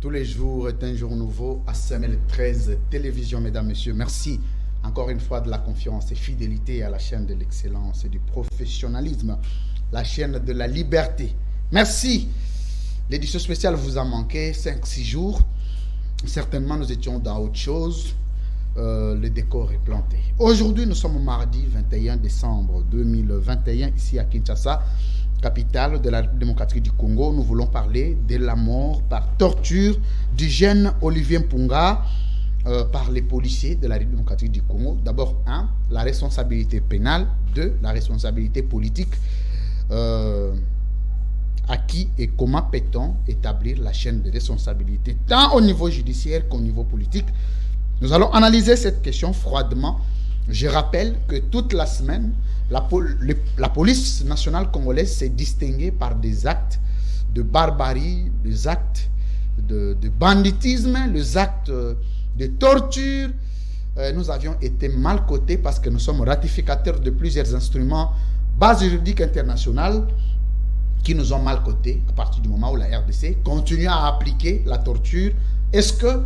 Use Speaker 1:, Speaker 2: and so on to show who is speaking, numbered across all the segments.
Speaker 1: Tous les jours est un jour nouveau à CML 13 Télévision, mesdames, messieurs. Merci encore une fois de la confiance et fidélité à la chaîne de l'excellence et du professionnalisme, la chaîne de la liberté. Merci. L'édition spéciale vous a manqué 5-6 jours. Certainement, nous étions dans autre chose. Le décor est planté. Aujourd'hui, nous sommes mardi 21 décembre 2021, ici à Kinshasa, capitale de la République démocratique du Congo. Nous voulons parler de la mort par torture du jeune Olivier Mpunga par les policiers de la République démocratique du Congo. D'abord, la responsabilité pénale. 2, la responsabilité politique. À qui et comment peut-on établir la chaîne de responsabilité, tant au niveau judiciaire qu'au niveau politique. Nous allons analyser cette question froidement. Je rappelle que toute la semaine, la police nationale congolaise s'est distinguée par des actes de barbarie, des actes de banditisme, des actes de torture. Nous avions été mal cotés parce que nous sommes ratificateurs de plusieurs instruments, bases juridiques internationales, qui nous ont mal cotés à partir du moment où la RDC continue à appliquer la torture. Est-ce que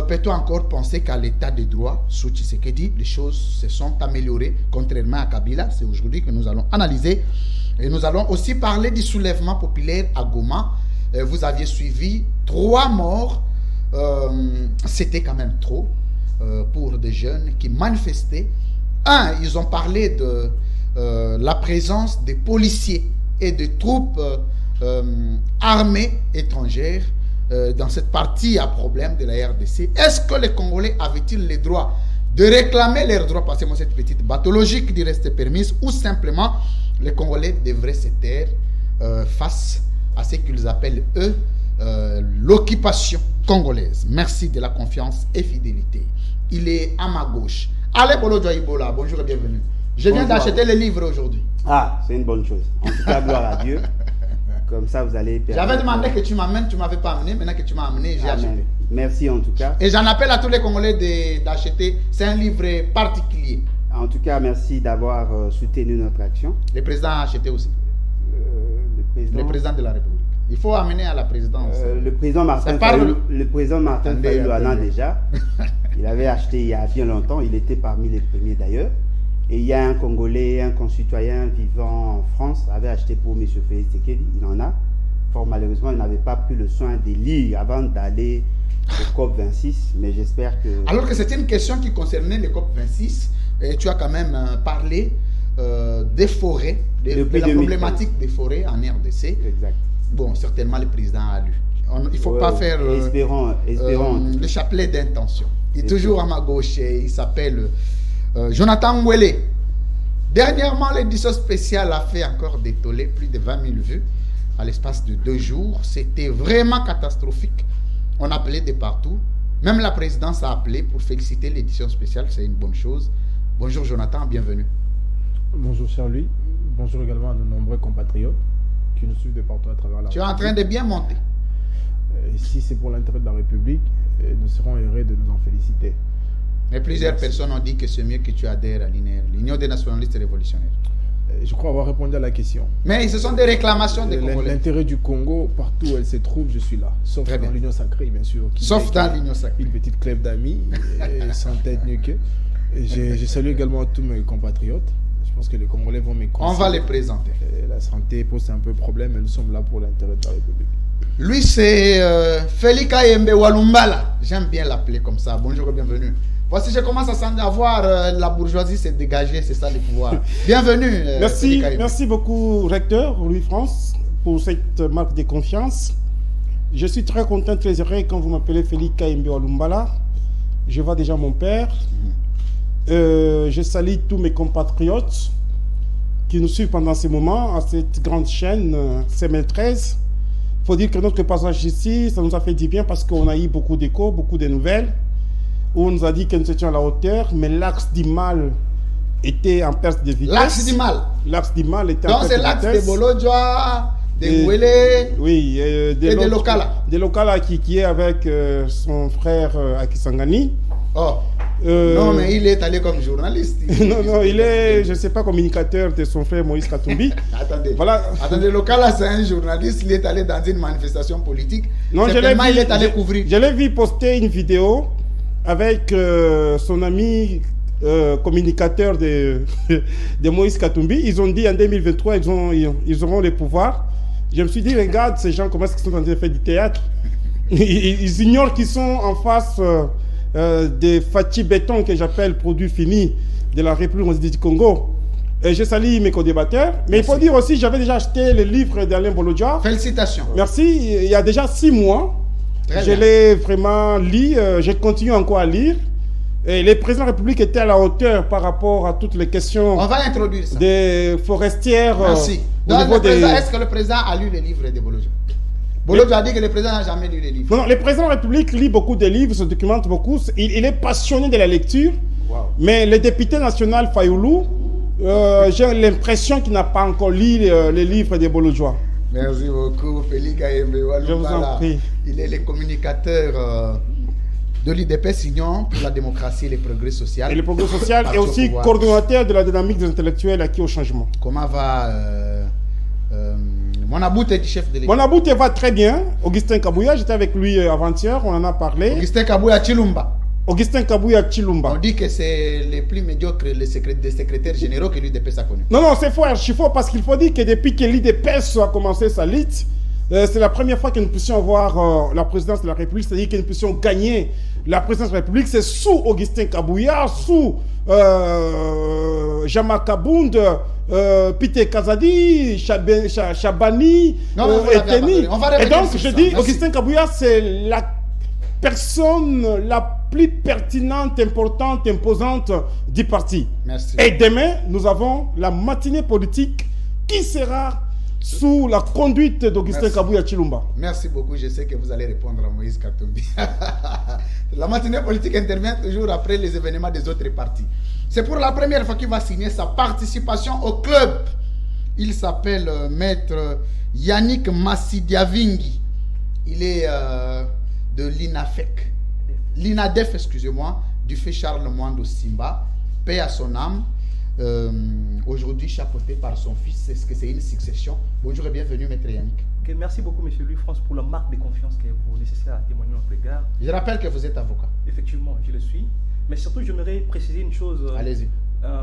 Speaker 1: peut-on encore penser qu'à l'état de droit, sous Tshisekedi, les choses se sont améliorées, contrairement à Kabila? C'est aujourd'hui que nous allons analyser. Et nous allons aussi parler du soulèvement populaire à Goma. Vous aviez suivi 3 morts. C'était quand même trop pour des jeunes qui manifestaient. Ils ont parlé de la présence des policiers et de troupes armées étrangères dans cette partie à problème de la RDC. Est-ce que les Congolais avaient-ils le droit de réclamer leurs droits, passez-moi cette petite bathologie qui reste permise, ou simplement les Congolais devraient se taire face à ce qu'ils appellent, eux, l'occupation congolaise? Merci de la confiance et fidélité. Il est à ma gauche. Allez, Bolo Joaïbola, bonjour et bienvenue. Je viens d'acheter le livre aujourd'hui.
Speaker 2: Ah, c'est une bonne chose. En tout cas, gloire à Dieu. Comme ça, vous allez...
Speaker 1: J'avais demandé que tu m'amènes, tu ne m'avais pas amené. Maintenant que tu m'as amené, j'ai acheté.
Speaker 2: Merci en tout cas.
Speaker 1: Et j'en appelle à tous les Congolais d'acheter. C'est un livre particulier.
Speaker 2: En tout cas, merci d'avoir soutenu notre action.
Speaker 1: Le président a acheté aussi. Le président de la République. Il faut amener à la présidence.
Speaker 2: Le président Martin Fayulu en a déjà. Il avait acheté il y a bien longtemps. Il était parmi les premiers d'ailleurs. Et il y a un Congolais, un concitoyen vivant en France, avait acheté pour M. Félix Tshisekedi. Il en a. Fort malheureusement, il n'avait pas pris le soin de lire avant d'aller au COP26. Mais j'espère que...
Speaker 1: Alors que c'était une question qui concernait le COP26. Et tu as quand même parlé des forêts, de la problématique des forêts en RDC.
Speaker 2: Exact.
Speaker 1: Bon, certainement le président a lu. Il ne faut pas faire
Speaker 2: espérons.
Speaker 1: Le chapelet d'intention. Il est toujours à ma gauche. Il s'appelle... Jonathan Mwele. Dernièrement, l'édition spéciale a fait encore détoller plus de 20 000 vues à l'espace de 2 jours. C'était vraiment catastrophique. On appelait de partout. Même la présidence a appelé pour féliciter l'édition spéciale. C'est une bonne chose. Bonjour Jonathan, bienvenue.
Speaker 3: Bonjour cher Louis. Bonjour également à nos nombreux compatriotes qui nous suivent de partout à travers la République.
Speaker 1: Tu es en train de bien monter.
Speaker 3: Si c'est pour l'intérêt de la République, nous serons heureux de nous en féliciter.
Speaker 1: Mais plusieurs personnes ont dit que c'est mieux que tu adhères à l'INR, l'Union des nationalistes révolutionnaires.
Speaker 3: Je crois avoir répondu à la question.
Speaker 1: Mais ce sont des réclamations des Congolais.
Speaker 3: L'intérêt du Congo, partout où elle se trouve, je suis là. Sauf dans l'Union sacrée, bien sûr.
Speaker 1: Sauf dans l'Union sacrée.
Speaker 3: Une petite clève d'amis, sans tête ni queue. Je salue également tous mes compatriotes. Je pense que les Congolais vont me conseiller.
Speaker 1: On va les présenter.
Speaker 3: La santé pose un peu problème, mais nous sommes là pour l'intérêt de la République.
Speaker 1: Lui, c'est Félix Kayembe Walumbala. J'aime bien l'appeler comme ça. Bonjour et bienvenue. Voici, je commence à voir la bourgeoisie s'est dégagée, c'est ça le pouvoir. Bienvenue.
Speaker 4: Merci beaucoup, recteur Louis-France, pour cette marque de confiance. Je suis très content, très heureux quand vous m'appelez Félix Kayembe Walumbala. Je vois déjà mon père. Je salue tous mes compatriotes qui nous suivent pendant ces moments à cette grande chaîne CML13. Il faut dire que notre passage ici, ça nous a fait du bien parce qu'on a eu beaucoup d'échos, beaucoup de nouvelles, où on nous a dit que nous étions à la hauteur, mais l'axe du mal était en perte de vitesse.
Speaker 1: L'axe du mal?
Speaker 4: L'axe du mal était en perte de vitesse.
Speaker 1: Donc c'est l'axe de Bolodjoa, de Mwele,
Speaker 4: oui,
Speaker 1: et de Lokala.
Speaker 4: De Lokala qui est avec son frère Akisangani.
Speaker 1: Oh. Non, mais il est allé comme journaliste.
Speaker 4: Non, il est, je ne sais pas, communicateur de son frère Moïse Katumbi.
Speaker 1: Attendez,
Speaker 4: voilà.
Speaker 1: Attendez, le cas là, c'est un journaliste, il est allé dans une manifestation politique.
Speaker 4: Non,
Speaker 1: il est allé couvrir.
Speaker 4: Je l'ai vu poster une vidéo avec son ami communicateur de Moïse Katumbi. Ils ont dit en 2023, ils auront le pouvoir. Je me suis dit, regarde ces gens, comment est-ce qu'ils sont en train de faire du théâtre. Ils ignorent qu'ils sont en face des Fatih Béton, que j'appelle produits finis de la République du Congo. Et je salue mes co-débatteurs. Mais merci. Il faut dire aussi, j'avais déjà acheté le livre d'Alain Bolodja.
Speaker 1: Félicitations.
Speaker 4: Merci. Il y a déjà 6 mois. Je l'ai vraiment lu. Je continue encore à lire. Et le président de la République était à la hauteur par rapport à toutes les questions.
Speaker 1: On va introduire ça.
Speaker 4: Des forestières.
Speaker 1: Merci. Est-ce que le président a lu les livres de Bolodja? Bolodja a dit que le président n'a jamais lu les livres.
Speaker 4: Non, le président de la République lit beaucoup de livres, se documente beaucoup. Il est passionné de la lecture. Wow. Mais le député national Fayoulou, j'ai l'impression qu'il n'a pas encore lu les livres de Bolodja.
Speaker 1: Merci beaucoup, Félix Kayembe Wallumbala.
Speaker 4: Je vous en prie.
Speaker 1: Il est le communicateur de l'UDPS Union pour la démocratie et le progrès social.
Speaker 4: Et le progrès social est aussi coordonnateur de la dynamique des intellectuels acquis au changement.
Speaker 1: Comment va Monaboute du chef de l'État?
Speaker 4: Monaboute va très bien. Augustin Kabouya, j'étais avec lui avant-hier, on en a parlé.
Speaker 1: Augustin Kabouya Chilumba.
Speaker 4: Augustin Kabouya Chilumba.
Speaker 1: On dit que c'est les plus médiocres des secrétaires généraux que l'UDPS a connus.
Speaker 4: Non, c'est faux, archi faux, parce qu'il faut dire que depuis que l'UDPS a commencé sa lutte, c'est la première fois que nous puissions avoir la présidence de la République, c'est-à-dire que nous puissions gagner la présidence de la République. C'est sous Augustin Kabouya, sous Jama Kabound, Pité Kazadi, Chabani, Eteni. Et donc, je dis, Augustin Kabouya, c'est la personne la plus pertinente, importante, imposante du parti.
Speaker 1: Merci.
Speaker 4: Et demain, nous avons la matinée politique qui sera sous la conduite d'Augustin Kabouya Chilumba.
Speaker 1: Merci beaucoup. Je sais que vous allez répondre à Moïse Katumbi. La matinée politique intervient toujours après les événements des autres partis. C'est pour la première fois qu'il va signer sa participation au club. Il s'appelle Maître Yannick Massidiavingi. Il est de l'INADEF, excusez-moi, du fait Charles Mwando Simba. Paix à son âme. Aujourd'hui chapeauté par son fils. Est-ce que c'est une succession? Bonjour et bienvenue, Maître Yannick.
Speaker 5: Okay, merci beaucoup, M. Louis-France, pour la marque de confiance que vous nécessitez à témoigner à notre égard.
Speaker 1: Je rappelle que vous êtes avocat.
Speaker 5: Effectivement, je le suis. Mais surtout, j'aimerais préciser une chose.
Speaker 1: Allez-y.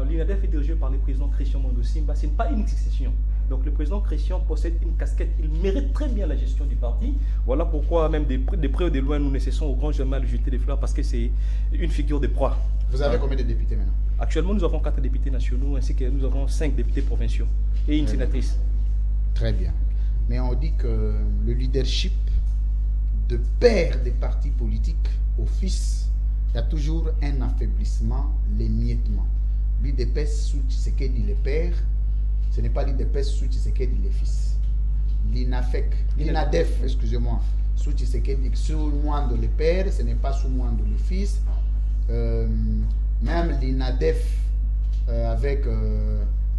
Speaker 5: L'INADEF est dirigé par le président Christian Mwando Simba. Ce n'est pas une succession. Donc le président Christian possède une casquette. Il mérite très bien la gestion du parti. Voilà pourquoi même des près ou de loin, nous nécessitons au grand jamais de jeter des fleurs parce que c'est une figure de proie.
Speaker 1: Vous avez combien de députés maintenant?
Speaker 5: Actuellement, nous avons 4 députés nationaux ainsi que nous avons 5 députés provinciaux et une sénatrice.
Speaker 1: Très bien. Mais on dit que le leadership de père des partis politiques au fils, il y a toujours un affaiblissement, l'émiettement. L'UDPS sous Tshisekedi le père, ce n'est pas l'UDPS sous Tshisekedi le fils. L'INADEF, excusez-moi, sous Tshisekedi, sous Mwando le père, ce n'est pas sous Mwando le fils. Même l'INADEF avec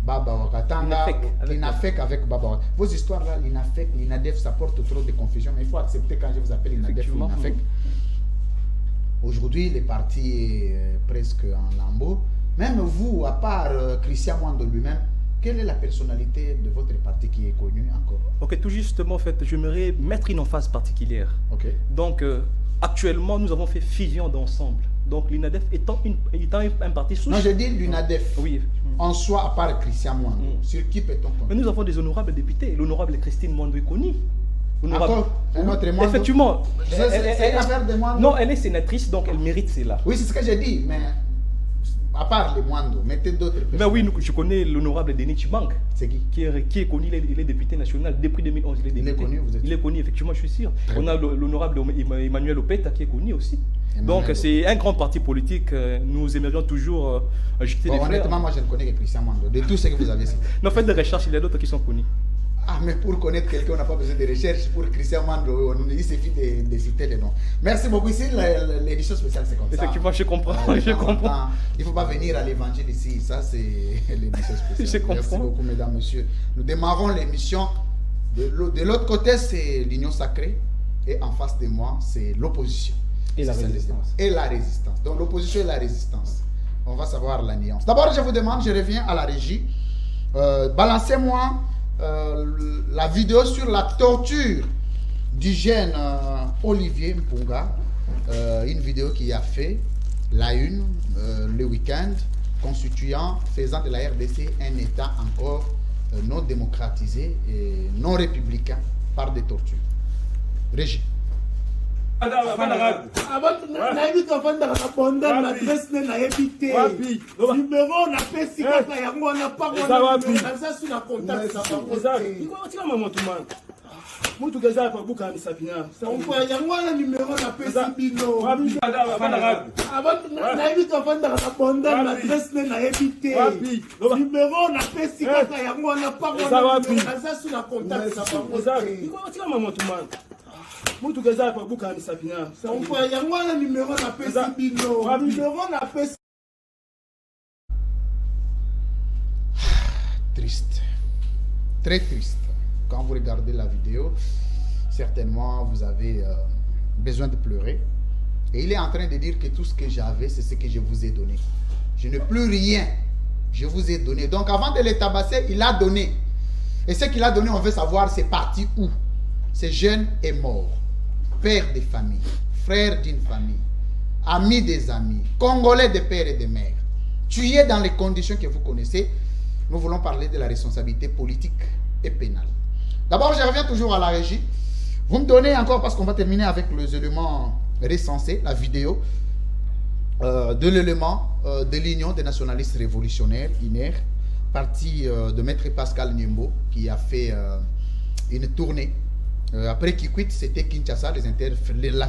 Speaker 1: Baba Wakatanga, l'INAFEC avec Baba Wakatanga. Vos histoires là, l'INAFEC, l'INADEF, ça porte trop de confusion, mais il faut accepter quand je vous appelle l'INADEF ou l'INAFEC. Aujourd'hui, le parti est presque en lambeaux. Même vous, à part Christian Mwando lui-même, quelle est la personnalité de votre parti qui est connue encore?
Speaker 5: Ok, tout justement, en fait, j'aimerais mettre une emphase particulière.
Speaker 1: Ok.
Speaker 5: Donc, actuellement, nous avons fait fusion d'ensemble. Donc, l'INADEF étant un parti sous...
Speaker 1: Non, je dis l'INADEF.
Speaker 5: Oui.
Speaker 1: En soi, à part Christian Mwando, sur qui peut-on compter?
Speaker 5: Mais nous avons des honorables députés. L'honorable Christine Mwando est connue.
Speaker 1: Encore un autre Mwando?
Speaker 5: Effectivement.
Speaker 1: C'est une affaire de Mwando?
Speaker 5: Non, elle est sénatrice, donc elle mérite cela.
Speaker 1: Oui, c'est ce que j'ai dit, mais... À part les Mwando, mettez d'autres personnes.
Speaker 5: Ben oui, je connais l'honorable Denis Chibank.
Speaker 1: C'est qui?
Speaker 5: Qui est connu, il est député national depuis 2011.
Speaker 1: Il est connu, vous êtes?
Speaker 5: Il est connu, effectivement, je suis sûr. On a l'honorable Emmanuel Opeta qui est connu aussi. Donc c'est un grand parti politique. Nous aimerions toujours jeter des fleurs.
Speaker 1: Honnêtement, moi je ne connais que Christian Mwando. De tout ce que vous avez cité.
Speaker 5: Non, faites des recherches, il y a d'autres qui sont connus.
Speaker 1: Ah, mais pour connaître quelqu'un, on n'a pas besoin de recherche. Pour Christian Mwando, il suffit de citer les noms. Merci beaucoup. Ici, l'édition spéciale, c'est comme ça.
Speaker 5: Effectivement, je comprends. Je comprends.
Speaker 1: Il ne faut pas venir à l'évangile ici. Ça, c'est l'édition spéciale.
Speaker 5: Je comprends.
Speaker 1: Merci beaucoup, mesdames, messieurs. Nous démarrons l'émission. De l'autre côté, c'est l'union sacrée. Et en face de moi, c'est l'opposition.
Speaker 3: Et la
Speaker 1: C'est ça,
Speaker 3: résistance.
Speaker 1: Et la résistance. Donc l'opposition et la résistance. On va savoir la nuance. D'abord, je vous demande, je reviens à la régie. Balancez-moi la vidéo sur la torture du jeune Olivier Mpunga. Une vidéo qui a fait la une le week-end, faisant de la RDC un État encore non démocratisé et non républicain par des tortures. Régie.
Speaker 6: Mutu gaza pa buka misapina. On peut yangwana numéro na pesa bino. Avant na evita vanda na bonda na adresse na evite. Numéro na pesa kaka yangwana pa na za sur la contact ça pa. Iko tika mama tumana. Mutu gaza pa buka misapina. On peut yangwana numéro na pesa bino. Numéro na pesa.
Speaker 1: Triste. Très triste. Quand vous regardez la vidéo, certainement vous avez besoin de pleurer. Et il est en train de dire que tout ce que j'avais, c'est ce que je vous ai donné. Je n'ai plus rien. Je vous ai donné. Donc avant de les tabasser, il a donné. Et ce qu'il a donné, on veut savoir c'est parti où. Ce jeune est mort. Père de famille, frère d'une famille, ami des amis, Congolais de père et de mère. Tué dans les conditions que vous connaissez. Nous voulons parler de la responsabilité politique et pénale. D'abord, je reviens toujours à la régie. Vous me donnez encore, parce qu'on va terminer avec les éléments recensés, la vidéo de l'élément de l'Union des nationalistes révolutionnaires, INER, parti de Maître Pascal Niembo, qui a fait une tournée. Après qu'il quitte, c'était Kinshasa,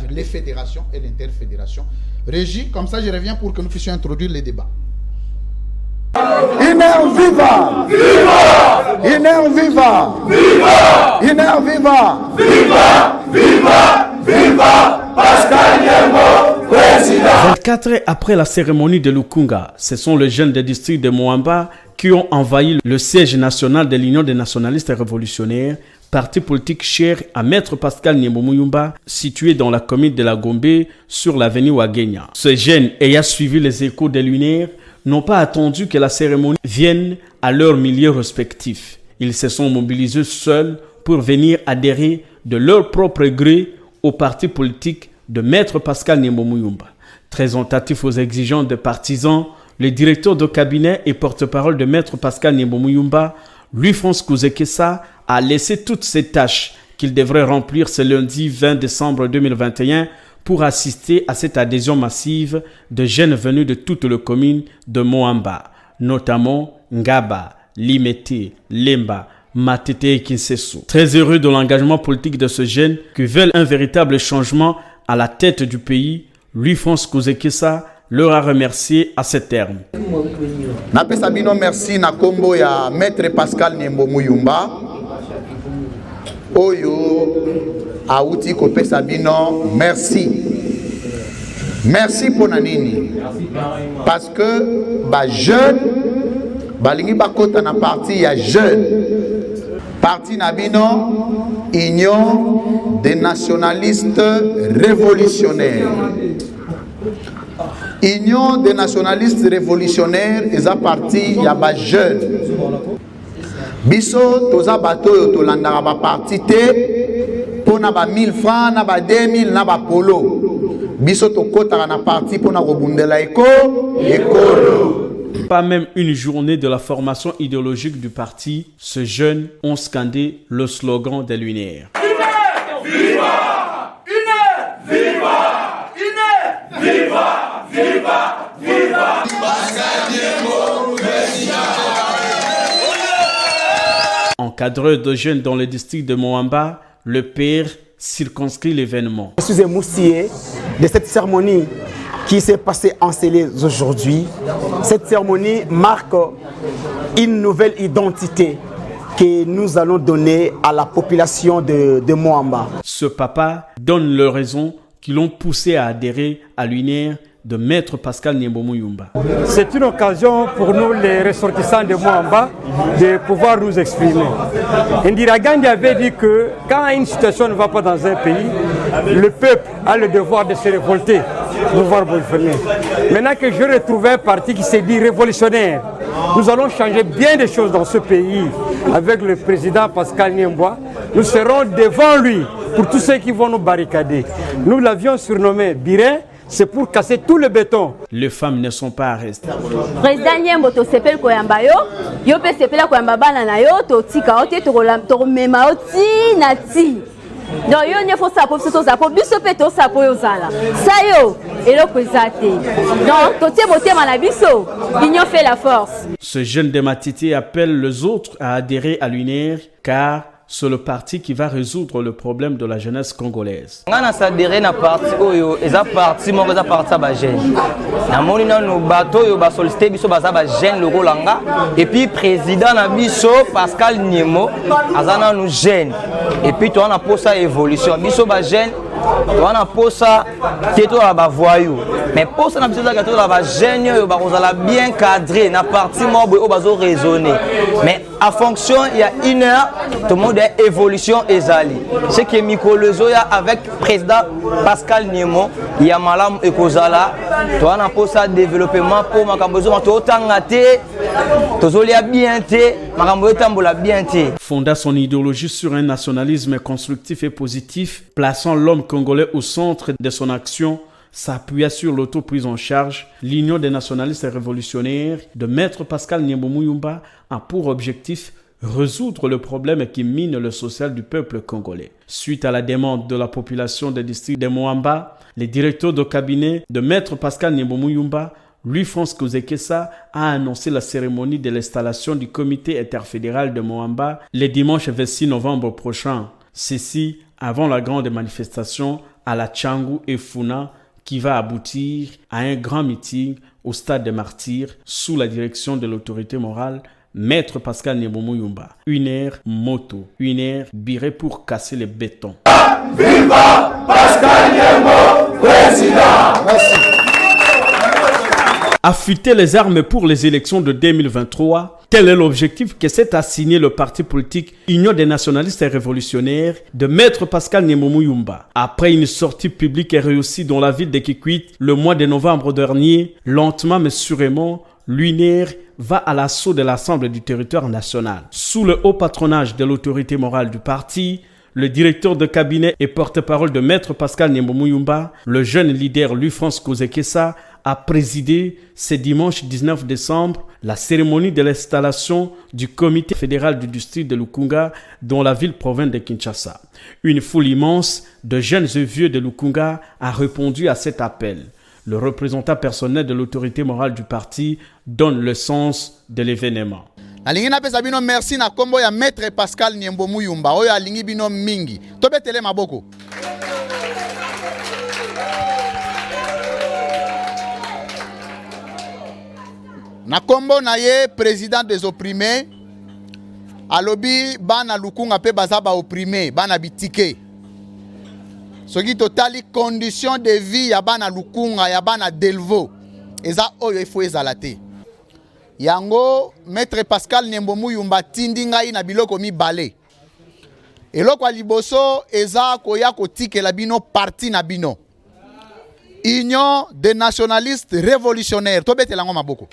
Speaker 1: les fédérations et l'interfédération. Régie, comme ça, je reviens pour que nous puissions introduire les débats.
Speaker 7: INER viva! Viva! INER viva! Viva! INER viva! Viva! Viva! Viva! Pascal Niembo, président!
Speaker 8: 24 heures après la cérémonie de Lukunga, ce sont les jeunes des districts de Moamba qui ont envahi le siège national de l'Union des nationalistes révolutionnaires, parti politique cher à Maître Pascal Niembo Muyumba, situé dans la commune de la Gombe sur l'avenue Wagenya. Ces jeunes ayant suivi les échos de l'UNER n'ont pas attendu que la cérémonie vienne à leur milieu respectif. Ils se sont mobilisés seuls pour venir adhérer de leur propre gré au parti politique de Maître Pascal Niembo Muyumba. Très attentif aux exigences des partisans, le directeur de cabinet et porte-parole de Maître Pascal Niembo Muyumba, Louis-François Kouzekessa, a laissé toutes ces tâches qu'il devrait remplir ce lundi 20 décembre 2021 pour assister à cette adhésion massive de jeunes venus de toutes les communes de Moamba, notamment Ngaba, Limete, Lemba, Matete et Kinseso. Très heureux de l'engagement politique de ce jeune qui veulent un véritable changement à la tête du pays, Louis-François Kouzekessa leur a remercié à ce terme.
Speaker 7: Napesa bino merci na kombo ya Maître Pascal Niembo Muyumba. Oyo Aouti kopesa bino merci. Merci pour nanini. Parce que ba jeune balingi bakota na parti ya jeune. Parti nabino Union des nationalistes révolutionnaires. Union des nationalistes révolutionnaires est à parti ya ba jeune. Biso toza bato yo tolandaka ba parti te pona ba 1000 francs na ba 2000 na ba polo. Biso tokotaka na parti pona kobundela ekolo.
Speaker 8: Pas même une journée de la formation idéologique du parti, ces jeunes ont scandé le slogan de l'UNER.
Speaker 7: Viva! Viva! UNER! Viva! UNER! Viva! Viva! Viva! Pascal Niembo, président!
Speaker 8: Encadreur de jeunes dans le district de Moamba, le père circonscrit l'événement.
Speaker 9: Je suis émoustillé de cette cérémonie qui s'est passée en Célé aujourd'hui. Cette cérémonie marque une nouvelle identité que nous allons donner à la population de Moamba.
Speaker 8: Ce papa donne les raisons qui l'ont poussé à adhérer à l'UNER de Maître Pascal Niembo Muyumba.
Speaker 10: C'est une occasion pour nous, les ressortissants de Moamba, de pouvoir nous exprimer. Indira Gandhi avait dit que quand une situation ne va pas dans un pays, le peuple a le devoir de se révolter pour pouvoir gouverner. Maintenant que je retrouve un parti qui s'est dit révolutionnaire, nous allons changer bien des choses dans ce pays avec le président Pascal Niemboa. Nous serons devant lui pour tous ceux qui vont nous barricader. Nous l'avions surnommé Birin. C'est pour casser tout le béton.
Speaker 8: Les femmes ne sont pas restées.
Speaker 11: Président Niembo to sepel koyamba yo pe sepela koyamba bana na yo to tika ote to mema oti na ti. Donc yo ne faut ça pour ce ça pour biso pe to ça pour yo zala. Ça yo eloko ezate. Donc to te boté na biso, l'union fait la force.
Speaker 8: Ce jeune de Matiti appelle les autres à adhérer à l'UNER car c'est le parti qui va résoudre le problème de la jeunesse congolaise.
Speaker 12: Ngana s'adhérer na parti oyo eza parti moko eza parti ba jeune. Na moni na no bato yo ba solliciter biso ba jeune le Rolanga et puis président na biso Pascal Niemo azana nous jeune. Et puis toi on a pour ça évolution biso ba jeune on a pour ça teto ba voyou. Mais pour ça na biso za teto ba jeune yo ba kozala bien cadré na parti moko o bazo raisonner. Mais en fonction il y a une heure tout le monde évolution ezali. Ce qui est Mikolozoya avec président Pascal Niemo, il y a malam ekozala, toi on pour ça développement pour makambozo to tangate, tozolia bien té, makambo tambola bien té.
Speaker 8: Fonda son idéologie sur un nationalisme constructif et positif, plaçant l'homme congolais au centre de son action, s'appuya sur l'auto-prise en charge, l'Union des nationalistes révolutionnaires de Maître Pascal Niembo Muyumba a pour objectif résoudre le problème qui mine le social du peuple congolais. Suite à la demande de la population des districts de Moamba, le directeur de cabinet de Maître Pascal Niembo Muyumba, Louis-France Kozekesa, a annoncé la cérémonie de l'installation du comité interfédéral de Moamba le dimanche 26 novembre prochain. Ceci avant la grande manifestation à la Tchangou et Funa qui va aboutir à un grand meeting au stade des Martyrs sous la direction de l'autorité morale Maître Pascal Niembo Muyumba. UNER moto, UNER biré pour casser les bétons.
Speaker 6: Viva Pascal Niembo, président.
Speaker 8: Merci. Affûter les armes pour les élections de 2023, tel est l'objectif que s'est assigné le parti politique Union des nationalistes et révolutionnaires de Maître Pascal Niembo Muyumba. Après une sortie publique réussie dans la ville de Kikwit le mois de novembre dernier, lentement mais sûrement, l'UNER va à l'assaut de l'Assemblée du territoire national. Sous le haut patronage de l'autorité morale du parti, le directeur de cabinet et porte-parole de Maître Pascal Niembo Muyumba, le jeune leader Louis-France Kozekesa, a présidé ce dimanche 19 décembre la cérémonie de l'installation du comité fédéral du district de Lukunga dans la ville-province de Kinshasa. Une foule immense de jeunes et vieux de Lukunga a répondu à cet appel. Le représentant personnel de l'autorité morale du parti donne le sens de l'événement.
Speaker 7: Alingi na pesa bino merci na kombo ya Maître Pascal Niembo Muyumba oyo alingi bino mingi. Tobetele maboko. Na kombo na ye président des opprimés alobi bana Lukunga pe bazaba opprimé bana bitike. Soki totali condition de vie ya bana Lukunga ya bana Delvo eza oyo ifo ezalate. Yango Maître Pascal Niembo Muyumba tindi ngai na biloko mibale. Eloko liboso eza koya kotikela bino parti na bino. Union des nationalistes révolutionnaires. Tobetela ngo maboko.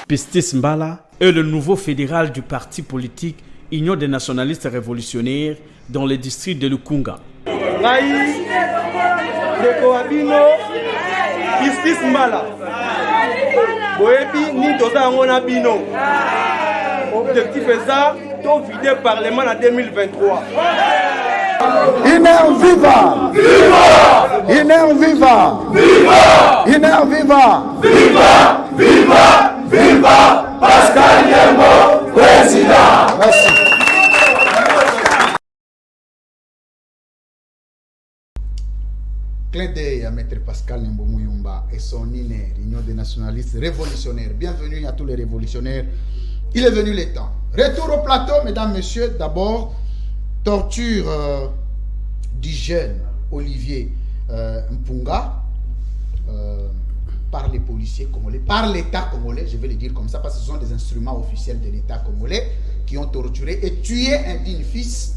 Speaker 8: Pistis Mbala est le nouveau fédéral du parti politique Union des nationalistes révolutionnaires dans le district de Lukunga.
Speaker 13: Pistis Mbala. Boebi ni toza ngona bino. Objectif est ça, to vider parlement en 2023.
Speaker 6: Iner viva! Viva! Iner viva! Viva! Iner viva! Viva! Viva! Viva! Pascal Niembo, président! Merci.
Speaker 1: Clin d'œil à Maître Pascal Niembo Muyumba et son INER, Union des nationalistes révolutionnaires. Bienvenue à tous les révolutionnaires. Il est venu le temps. Retour au plateau, mesdames, messieurs. D'abord, torture du jeune Olivier Mpunga par les policiers congolais, par l'État congolais, je vais le dire comme ça, parce que ce sont des instruments officiels de l'État congolais qui ont torturé et tué un digne fils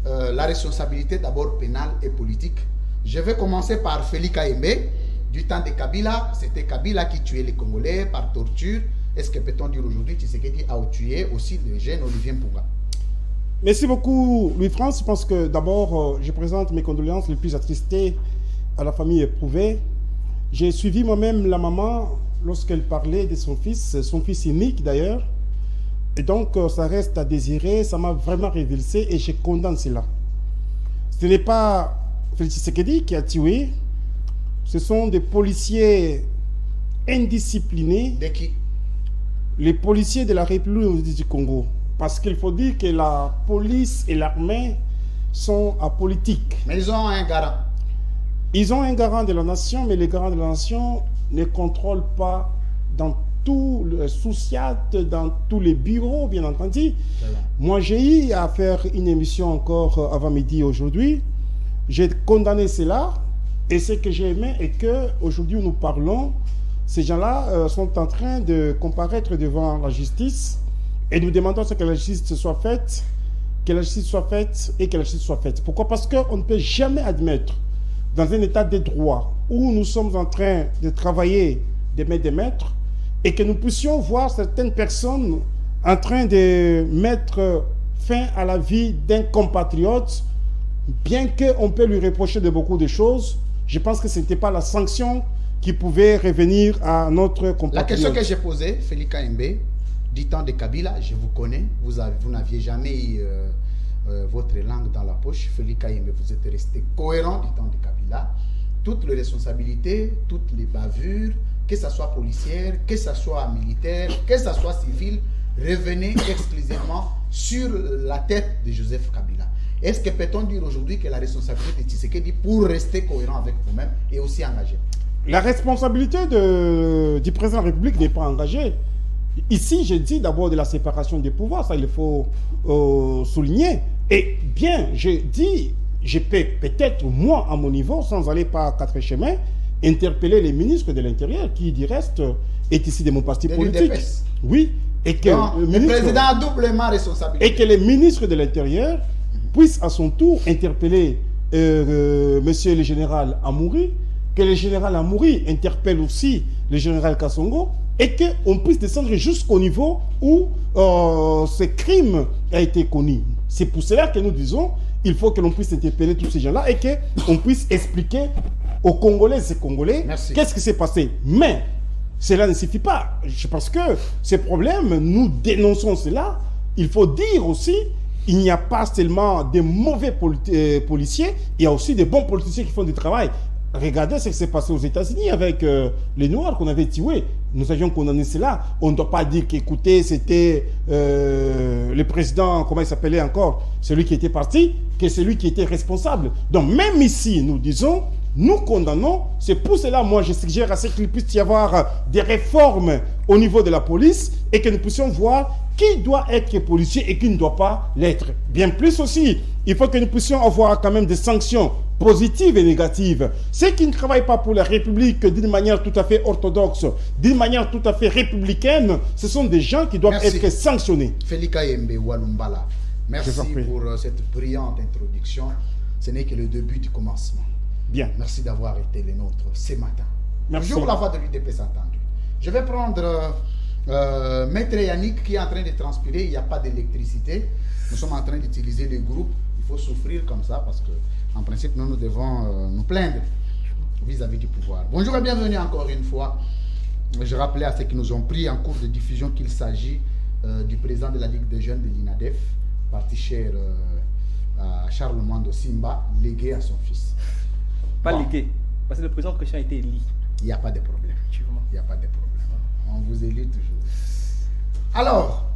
Speaker 1: la responsabilité d'abord pénale et politique. Je vais commencer par Félix Kayembe. Du temps de Kabila, c'était Kabila qui tuait les Congolais par torture. Est-ce que peut-on dire aujourd'hui Tshisekedi a tué aussi le jeune Olivier Mpunga?
Speaker 4: Merci beaucoup, Louis-France. Je pense que d'abord, je présente mes condoléances les plus attristées à la famille éprouvée. J'ai suivi moi-même la maman lorsqu'elle parlait de son fils unique d'ailleurs. Et donc, ça reste à désirer. Ça m'a vraiment révulsé et je condamne cela. Ce n'est pas Félix Tshisekedi qui a tué. Ce sont des policiers indisciplinés.
Speaker 1: De qui?
Speaker 4: Les policiers de la République du Congo. Parce qu'il faut dire que la police et l'armée sont apolitiques.
Speaker 1: Mais ils ont un garant.
Speaker 4: Ils ont un garant de la nation, mais les garants de la nation ne contrôlent pas dans tout le Souciat, dans tous les bureaux, bien entendu. Moi, j'ai eu à faire une émission encore avant midi aujourd'hui. J'ai condamné cela. Et ce que j'ai aimé est qu'aujourd'hui, nous parlons, ces gens-là sont en train de comparaître devant la justice et nous demandons que la justice soit faite, que la justice soit faite et que la justice soit faite. Pourquoi? Parce qu'on ne peut jamais admettre, dans un état de droit où nous sommes en train de travailler des maîtres et que nous puissions voir certaines personnes en train de mettre fin à la vie d'un compatriote, bien qu'on peut lui reprocher de beaucoup de choses. Je pense que ce n'était pas la sanction qui pouvait revenir à notre compatriote.
Speaker 1: La question que j'ai posée, Félix Kayembe, du temps de Kabila, je vous connais, vous n'aviez jamais eu votre langue dans la poche. Félix Kayembe, vous êtes resté cohérent du temps de Kabila. Toutes les responsabilités, toutes les bavures, que ce soit policière, que ce soit militaire, que ce soit civil, revenaient exclusivement sur la tête de Joseph Kabila. Est-ce que peut-on dire aujourd'hui que la responsabilité de Tshisekedi pour rester cohérent avec vous-même est aussi engagée?
Speaker 4: La responsabilité du président de la République n'est pas engagée. Ici, je dis d'abord de la séparation des pouvoirs, ça il faut souligner. Et bien, je dis, je peux peut-être, moi, à mon niveau, sans aller par quatre chemins, interpeller les ministres de l'Intérieur, qui, du reste, est ici de mon parti politique. Oui. Et que
Speaker 1: le président a doublement responsabilité.
Speaker 4: Et que les ministres de l'Intérieur puissent à son tour interpeller monsieur le général Amouri, que le général Amouri interpelle aussi le général Kassongo, et qu'on puisse descendre jusqu'au niveau où ce crime a été connu. C'est pour cela que nous disons il faut que l'on puisse interpeller tous ces gens-là et qu'on puisse expliquer aux Congolaises et Congolais qu'est-ce qui s'est passé. Mais cela ne suffit pas. Parce que ces problèmes, nous dénonçons cela. Il faut dire aussi, il n'y a pas seulement des mauvais policiers, il y a aussi des bons politiciens qui font du travail. Regardez ce qui s'est passé aux États-Unis avec les Noirs qu'on avait tués. Nous avions condamné cela. On ne doit pas dire qu'écoutez, c'était le président, comment il s'appelait encore, celui qui était parti, que c'est lui qui était responsable. Donc même ici, nous disons, nous condamnons. C'est pour cela, moi, je suggère à ce qu'il puisse y avoir des réformes au niveau de la police et que nous puissions voir qui doit être policier et qui ne doit pas l'être. Bien plus aussi, il faut que nous puissions avoir quand même des sanctions positives et négatives. Ceux qui ne travaillent pas pour la République d'une manière tout à fait orthodoxe, d'une manière tout à fait républicaine, ce sont des gens qui doivent être sanctionnés.
Speaker 1: Félix Kayembe Walumbala, merci pour cette brillante introduction. Ce n'est que le début du commencement.
Speaker 4: Bien.
Speaker 1: Merci d'avoir été les nôtres ce matin.
Speaker 4: Merci.
Speaker 1: Bonjour la voix de l'UDP entendu. Je vais prendre Maître Yannick qui est en train de transpirer, il n'y a pas d'électricité. Nous sommes en train d'utiliser les groupes. Il faut souffrir comme ça parce que, en principe, nous devons nous plaindre vis-à-vis du pouvoir. Bonjour et bienvenue encore une fois. Je rappelais à ceux qui nous ont pris en cours de diffusion qu'il s'agit du président de la Ligue des jeunes de l'INADEF, parti cher à Charles Mwando Simba, légué à son fils.
Speaker 5: Pas légué, parce que le président Christian a été élu.
Speaker 1: Il n'y a pas de problème. Il n'y a pas de problème. On vous élit toujours. Alors,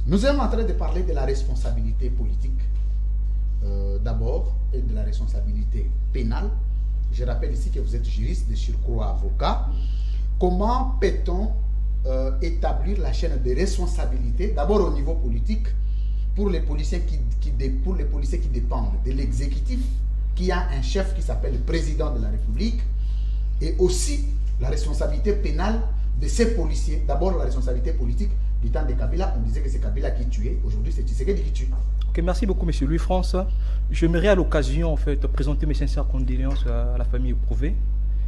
Speaker 1: nous sommes en train de parler de la responsabilité politique d'abord et de la responsabilité pénale. Je rappelle ici que vous êtes juriste, de surcroît avocat. Comment peut-on établir la chaîne de responsabilité, d'abord au niveau politique, pour les policiers qui dépendent de l'exécutif, qui a un chef qui s'appelle le président de la République, et aussi la responsabilité pénale de ces policiers. D'abord la responsabilité politique. Du temps de Kabila, on disait que c'est Kabila qui tuait. Aujourd'hui, c'est Tshisekedi qui tue.
Speaker 5: Ok, merci beaucoup, monsieur Louis-France. J'aimerais à l'occasion, en fait, présenter mes sincères condoléances à la famille éprouvée.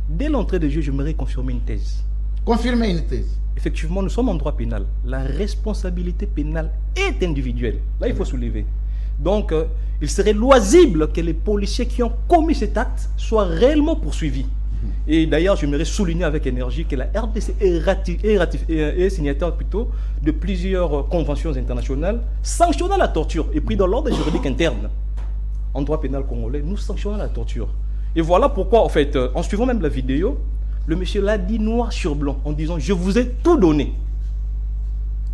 Speaker 5: Dès l'entrée de jeu, j'aimerais confirmer une thèse.
Speaker 1: Confirmer une thèse.
Speaker 5: Effectivement, nous sommes en droit pénal. La responsabilité pénale est individuelle. Là, il faut soulever. Donc, il serait loisible que les policiers qui ont commis cet acte soient réellement poursuivis. Et d'ailleurs, j'aimerais souligner avec énergie que la RDC est signataire plutôt de plusieurs conventions internationales sanctionnant la torture. Et puis dans l'ordre juridique interne, en droit pénal congolais, nous sanctionnons la torture. Et voilà pourquoi, en fait, en suivant même la vidéo, le monsieur l'a dit noir sur blanc, en disant « Je vous ai tout donné ».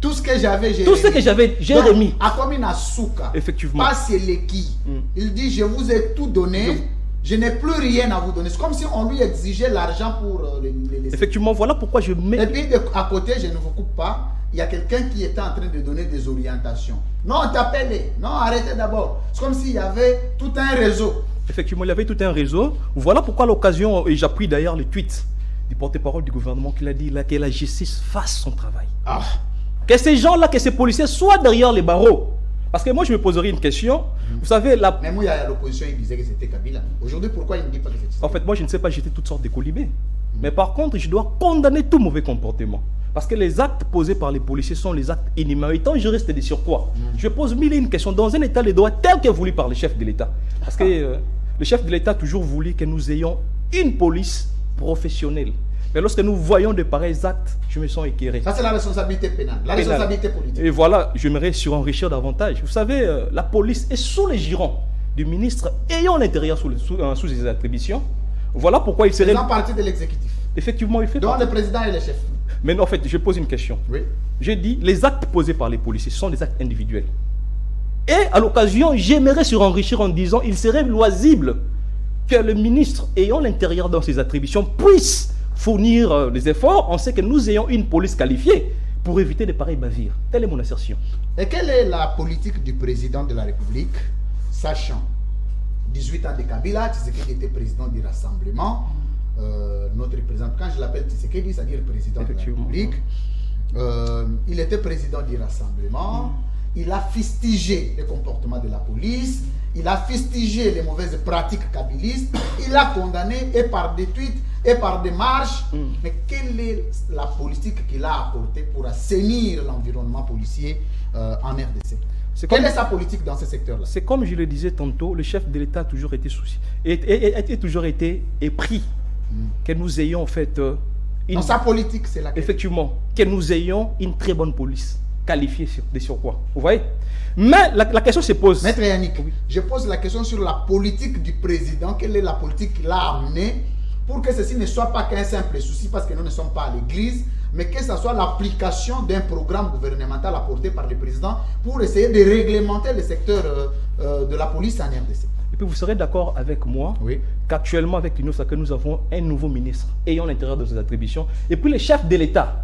Speaker 1: Tout ce que j'avais, j'ai remis.
Speaker 5: Tout ce que j'avais, j'ai remis.
Speaker 1: Akomina Souka,
Speaker 5: effectivement.
Speaker 1: Pas Seleki. Il dit « Je vous ai tout donné ». Je n'ai plus rien à vous donner. C'est comme si on lui exigeait l'argent pour les laisser.
Speaker 5: Effectivement, voilà pourquoi je mets...
Speaker 1: Et puis, à côté, je ne vous coupe pas, il y a quelqu'un qui était en train de donner des orientations. Non, tapez-les. Non, arrêtez d'abord. C'est comme s'il y avait tout un réseau.
Speaker 5: Effectivement, il y avait tout un réseau. Voilà pourquoi à l'occasion, et j'appuie d'ailleurs les tweets du porte-parole du gouvernement qui a dit là, que la justice fasse son travail.
Speaker 1: Ah.
Speaker 5: Que ces gens-là, que ces policiers soient derrière les barreaux. Parce que moi, je me poserai une question. Vous savez,
Speaker 1: mais moi, il y a l'opposition, il disait que c'était Kabila. Aujourd'hui, pourquoi il ne dit pas que c'était...
Speaker 5: En fait, moi, je ne sais pas, j'étais toutes sortes de colibés. Mais par contre, je dois condamner tout mauvais comportement. Parce que les actes posés par les policiers sont les actes inhumains. Et tant je reste des surcroît, je pose mille et une questions dans un état de droit tel que voulu par le chef de l'État. Parce que le chef de l'État a toujours voulu que nous ayons une police professionnelle. Mais lorsque nous voyons de pareils actes, je me sens éclairé.
Speaker 1: Ça, c'est la responsabilité pénale, la responsabilité politique.
Speaker 5: Et voilà, j'aimerais surenrichir davantage. Vous savez, la police est sous les girons du ministre ayant l'intérieur sous ses attributions. Voilà pourquoi il serait...
Speaker 1: Faisant partie de l'exécutif.
Speaker 5: Effectivement, il fait
Speaker 1: partie. Donc le président et le chef.
Speaker 5: Mais non, en fait, je pose une question.
Speaker 1: Oui.
Speaker 5: J'ai dit, les actes posés par les policiers sont des actes individuels. Et à l'occasion, j'aimerais surenrichir en disant, il serait loisible que le ministre ayant l'intérieur dans ses attributions puisse fournir des efforts. On sait que nous ayons une police qualifiée pour éviter de pareilles bavures. Telle est mon assertion.
Speaker 1: Et quelle est la politique du président de la République, sachant 18 ans de Kabila, Tshisekedi était président du Rassemblement, notre président, quand je l'appelle Tshisekedi, c'est-à-dire président de la République, il était président du Rassemblement, il a fustigé le comportement de la police, il a fustigé les mauvaises pratiques kabylistes, il a condamné et par des tweets et par des marches. Mais quelle est la politique qu'il a apportée pour assainir l'environnement policier en RDC? Quelle est sa politique dans ce secteur-là?
Speaker 5: C'est comme je le disais tantôt, le chef de l'État a toujours été souci, et toujours été épris que nous ayons en fait
Speaker 1: dans sa politique, c'est la
Speaker 5: effectivement que nous ayons une très bonne police qualifiée de surcroît. Vous voyez? Mais la question se pose.
Speaker 1: Maître Yannick, je pose la question sur la politique du président. Quelle est la politique qu'il a amenée pour que ceci ne soit pas qu'un simple souci, parce que nous ne sommes pas à l'église, mais que ce soit l'application d'un programme gouvernemental apporté par le président pour essayer de réglementer le secteur de la police en RDC.
Speaker 5: Et puis vous serez d'accord avec moi qu'actuellement avec l'Union sacrée, nous avons un nouveau ministre ayant l'intérieur de ses attributions. Et puis le chef de l'État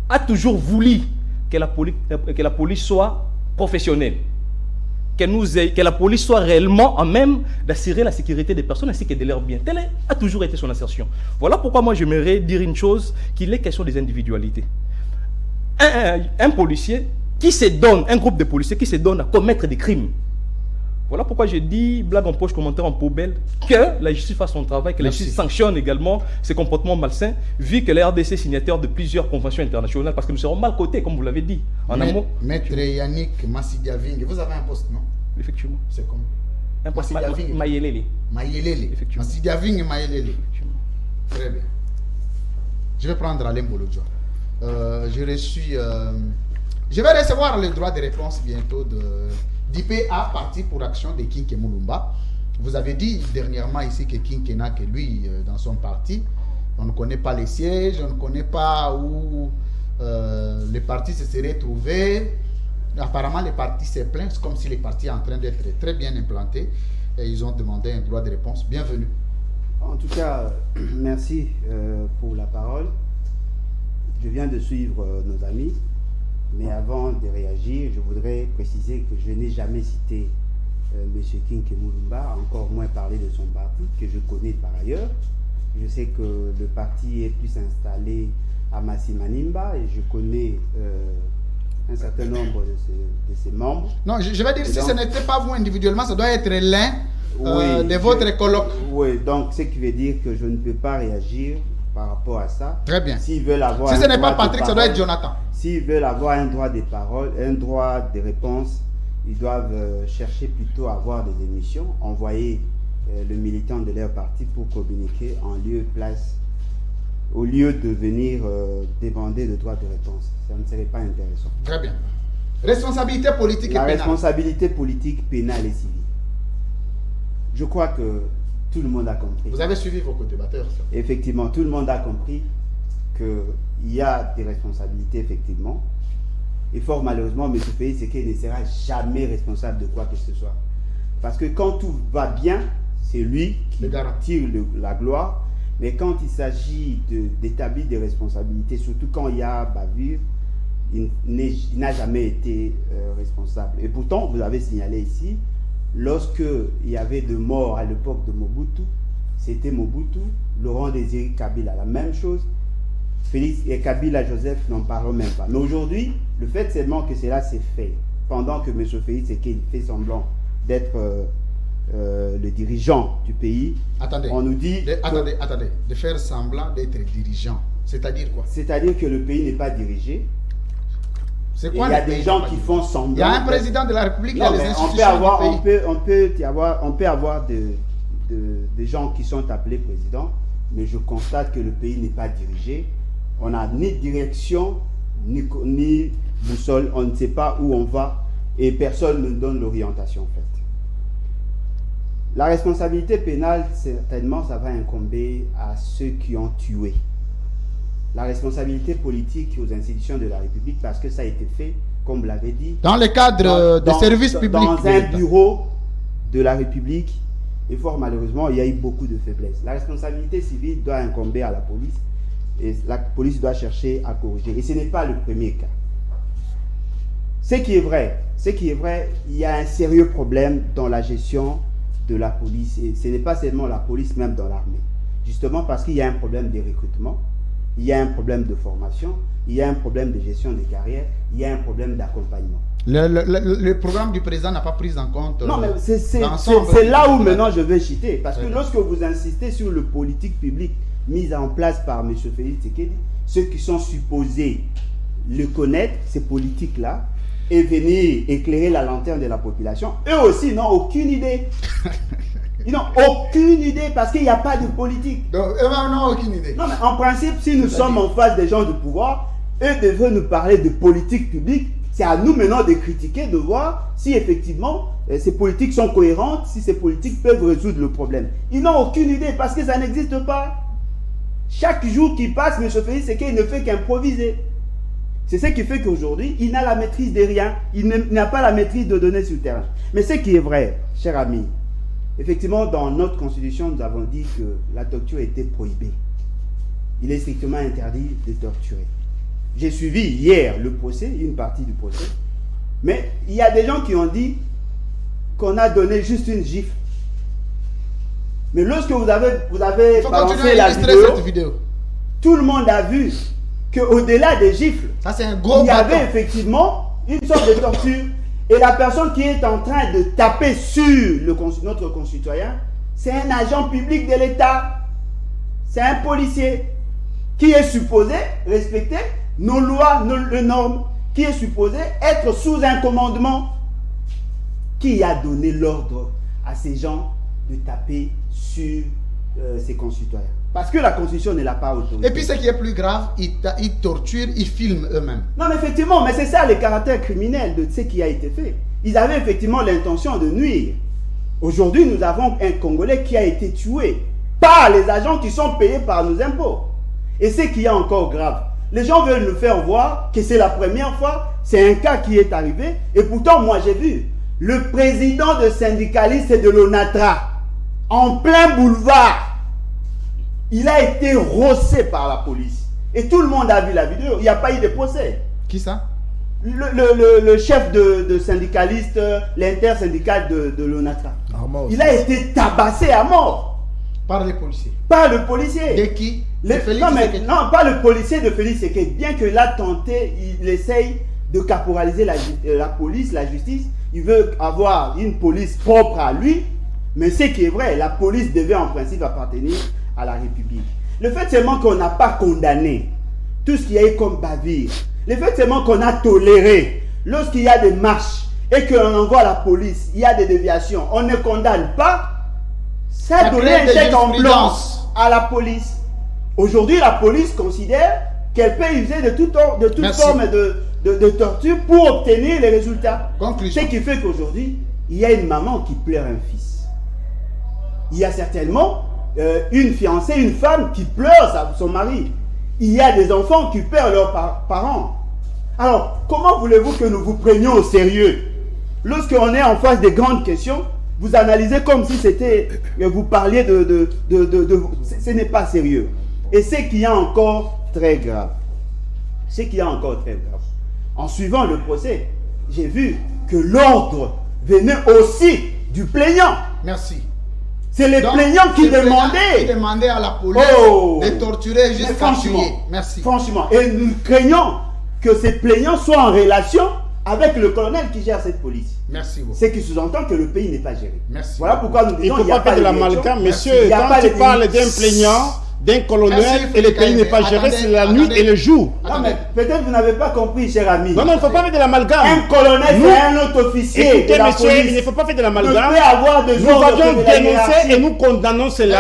Speaker 5: a toujours voulu que la police soit professionnelle. Que la police soit réellement en même d'assurer la sécurité des personnes ainsi que de leurs biens. Telle a toujours été son assertion. Voilà pourquoi moi j'aimerais dire une chose, qu'il est question des individualités. Un policier qui se donne, un groupe de policiers qui se donne à commettre des crimes. Voilà pourquoi j'ai dit, blague en poche, commentaire en poubelle, que la justice fasse son travail, que la justice sanctionne également ces comportements malsains, vu que la RDC est signataire de plusieurs conventions internationales, parce que nous serons mal cotés, comme vous l'avez dit. En amont.
Speaker 1: Maître Yannick Massidiaving, vous avez un poste, non?
Speaker 5: Effectivement.
Speaker 1: C'est comme
Speaker 5: un poste Mayelele.
Speaker 1: Mayelele. Effectivement. Massidiaving et Mayelele. Très bien. Je vais prendre Alain Bolodjo. Je vais recevoir le droit de réponse bientôt d'IPA, Parti pour Action de Kinké Moulumba. Vous avez dit dernièrement ici que Kinké n'a que lui dans son parti. On ne connaît pas les sièges, on ne connaît pas où les partis se seraient trouvés. Apparemment, les partis s'est plaint. C'est comme si les partis sont en train d'être très bien implantés. Et ils ont demandé un droit de réponse. Bienvenue.
Speaker 2: En tout cas, merci pour la parole. Je viens de suivre nos amis. Mais avant de réagir, je voudrais préciser que je n'ai jamais cité M. Kinké Moulumba, encore moins parlé de son parti, que je connais par ailleurs. Je sais que le parti est plus installé à Massimanimba et je connais un certain nombre de ses membres.
Speaker 1: Non, je vais dire, si ce n'était pas vous individuellement, ça doit être l'un de votre colloque.
Speaker 2: Oui, donc ce qui veut dire que je ne peux pas réagir par rapport à ça.
Speaker 1: Très bien.
Speaker 2: S'ils veulent avoir
Speaker 1: si ce n'est pas Patrick, ça doit être Jonathan.
Speaker 2: S'ils veulent avoir un droit de parole, un droit de réponse, ils doivent chercher plutôt à avoir des émissions, envoyer le militant de leur parti pour communiquer en lieu et place, au lieu de venir demander le droit de réponse. Ça ne serait pas intéressant.
Speaker 1: Très bien. Responsabilité politique et pénale.
Speaker 2: La responsabilité politique, pénale et civile. Je crois que tout le monde a compris.
Speaker 1: Vous avez suivi vos co-débatteurs.
Speaker 2: Effectivement, tout le monde a compris qu'il y a des responsabilités, effectivement. Et fort malheureusement, M. Félix Tshisekedi ne sera jamais responsable de quoi que ce soit. Parce que quand tout va bien, c'est lui qui tire la gloire. Mais quand il s'agit d'établir des responsabilités, surtout quand il y a bavure, il n'a jamais été responsable. Et pourtant, vous avez signalé ici, lorsque il y avait de morts à l'époque de Mobutu, c'était Mobutu, Laurent Désiré Kabila, la même chose. Félix et Kabila Joseph n'en parlons même pas. Mais aujourd'hui, le fait seulement que cela s'est fait, pendant que M. Félix Tshisekedi fait semblant d'être le dirigeant du pays, on nous dit...
Speaker 1: Attendez, de faire semblant d'être dirigeant, c'est-à-dire quoi? C'est-à-dire
Speaker 2: que le pays n'est pas dirigé.
Speaker 1: C'est quoi?
Speaker 2: Il y a des gens qui font semblant.
Speaker 1: Il y a un président de la République, il y a les institutions
Speaker 2: du pays. On peut avoir des gens qui sont appelés présidents, mais je constate que le pays n'est pas dirigé. On n'a ni direction, ni boussole, on ne sait pas où on va et personne ne donne l'orientation en fait. La responsabilité pénale, certainement, ça va incomber à ceux qui ont tué. La responsabilité politique aux institutions de la République, parce que ça a été fait, comme vous l'avez dit,
Speaker 1: dans le cadre des services publics.
Speaker 2: Dans un bureau de la République, et fort malheureusement, il y a eu beaucoup de faiblesses. La responsabilité civile doit incomber à la police, et la police doit chercher à corriger. Et ce n'est pas le premier cas. Ce qui est vrai, il y a un sérieux problème dans la gestion de la police. Et ce n'est pas seulement la police, même dans l'armée. Justement parce qu'il y a un problème de recrutement, il y a un problème de formation, il y a un problème de gestion des carrières, il y a un problème d'accompagnement.
Speaker 1: Le programme du président n'a pas pris en compte.
Speaker 2: Non, mais c'est là où maintenant je vais chiter. Parce que lorsque vous insistez sur le politique publique mise en place par M. Félix Tshisekedi, ceux qui sont supposés le connaître, ces politiques-là, et venir éclairer la lanterne de la population, eux aussi n'ont aucune idée. Ils n'ont aucune idée parce qu'il n'y a pas de politique.
Speaker 1: Donc, eux n'ont aucune idée.
Speaker 2: Non, mais en principe, si nous sommes en face des gens de pouvoir, eux devraient nous parler de politique publique. C'est à nous maintenant de critiquer, de voir si effectivement ces politiques sont cohérentes, si ces politiques peuvent résoudre le problème. Ils n'ont aucune idée parce que ça n'existe pas. Chaque jour qui passe, M. Félix, c'est qu'il ne fait qu'improviser. C'est ce qui fait qu'aujourd'hui, il n'a la maîtrise de rien. Il n'a pas la maîtrise de données sur le terrain. Mais ce qui est vrai, cher ami, effectivement, dans notre constitution, nous avons dit que la torture était prohibée. Il est strictement interdit de torturer. J'ai suivi hier le procès, une partie du procès. Mais il y a des gens qui ont dit qu'on a donné juste une gifle. Mais lorsque vous avez balancé la vidéo, tout le monde a vu qu'au-delà des gifles, il y avait effectivement une sorte de torture. Et la personne qui est en train de taper sur notre concitoyen, c'est un agent public de l'État. C'est un policier qui est supposé respecter nos lois, nos normes, qui est supposé être sous un commandement. Qui a donné l'ordre à ces gens de taper sur ses concitoyens? Parce que la Constitution ne l'a pas autorisé.
Speaker 1: Et puis ce qui est plus grave, ils torturent, ils filment eux-mêmes.
Speaker 2: Non mais effectivement, mais c'est ça le caractère criminel de ce qui a été fait. Ils avaient effectivement l'intention de nuire. Aujourd'hui, nous avons un Congolais qui a été tué par les agents qui sont payés par nos impôts. Et ce qui est encore grave, les gens veulent nous faire voir que c'est la première fois, c'est un cas qui est arrivé. Et pourtant, moi j'ai vu le président de syndicalistes de l'ONATRA, en plein boulevard, il a été rossé par la police. Et tout le monde a vu la vidéo. Il n'y a pas eu de procès.
Speaker 1: Qui ça?
Speaker 2: Le chef de syndicaliste, l'intersyndical de l'ONATRA. Il a été tabassé à mort.
Speaker 1: Par les policiers.
Speaker 2: Par le policier.
Speaker 1: De qui?
Speaker 2: Non, pas le policier de Félix Tshisekedi. Bien qu'il a tenté, il essaye de caporaliser la police, la justice. Il veut avoir une police propre à lui. Mais ce qui est vrai, la police devait en principe appartenir à la République. Le fait seulement qu'on n'a pas condamné tout ce qu'il y a eu comme bavure, le fait seulement qu'on a toléré lorsqu'il y a des marches et qu'on envoie la police, il y a des déviations, on ne condamne pas, ça donne un chèque en blanc à la police. Aujourd'hui, la police considère qu'elle peut user de toute forme de torture pour obtenir les résultats.
Speaker 1: Conclusion.
Speaker 2: Ce qui fait qu'aujourd'hui, il y a une maman qui pleure un fils. Il y a certainement une fiancée, une femme qui pleure son mari. Il y a des enfants qui perdent leurs parents. Alors, comment voulez-vous que nous vous prenions au sérieux? Lorsqu'on est en face des grandes questions, vous analysez comme si c'était, vous parliez ce n'est pas sérieux. Et ce qui est encore très grave, en suivant le procès, j'ai vu que l'ordre venait aussi du plaignant.
Speaker 1: Merci.
Speaker 2: C'est les plaignants qui demandaient.
Speaker 1: Qui demandaient à la police de torturer jusqu'à tuer. Merci.
Speaker 2: Franchement, et nous craignons que ces plaignants soient en relation avec le colonel qui gère cette police.
Speaker 1: Merci beaucoup.
Speaker 2: Ce qui sous-entend que le pays n'est pas géré.
Speaker 1: Merci.
Speaker 2: Voilà pourquoi nous disons
Speaker 4: il ne faut pas faire de l'amalgame, monsieur. Quand tu parles d'un plaignant, d'un colonel, et le pays n'est pas géré, c'est la nuit et le jour.
Speaker 2: Non, mais peut-être vous n'avez pas compris, cher ami.
Speaker 4: Non, il ne faut pas faire de l'amalgame.
Speaker 2: Un colonel, c'est un autre officier.
Speaker 4: Écoutez, monsieur, il ne faut pas faire de l'amalgame. Nous avions dénoncé et nous condamnons cela,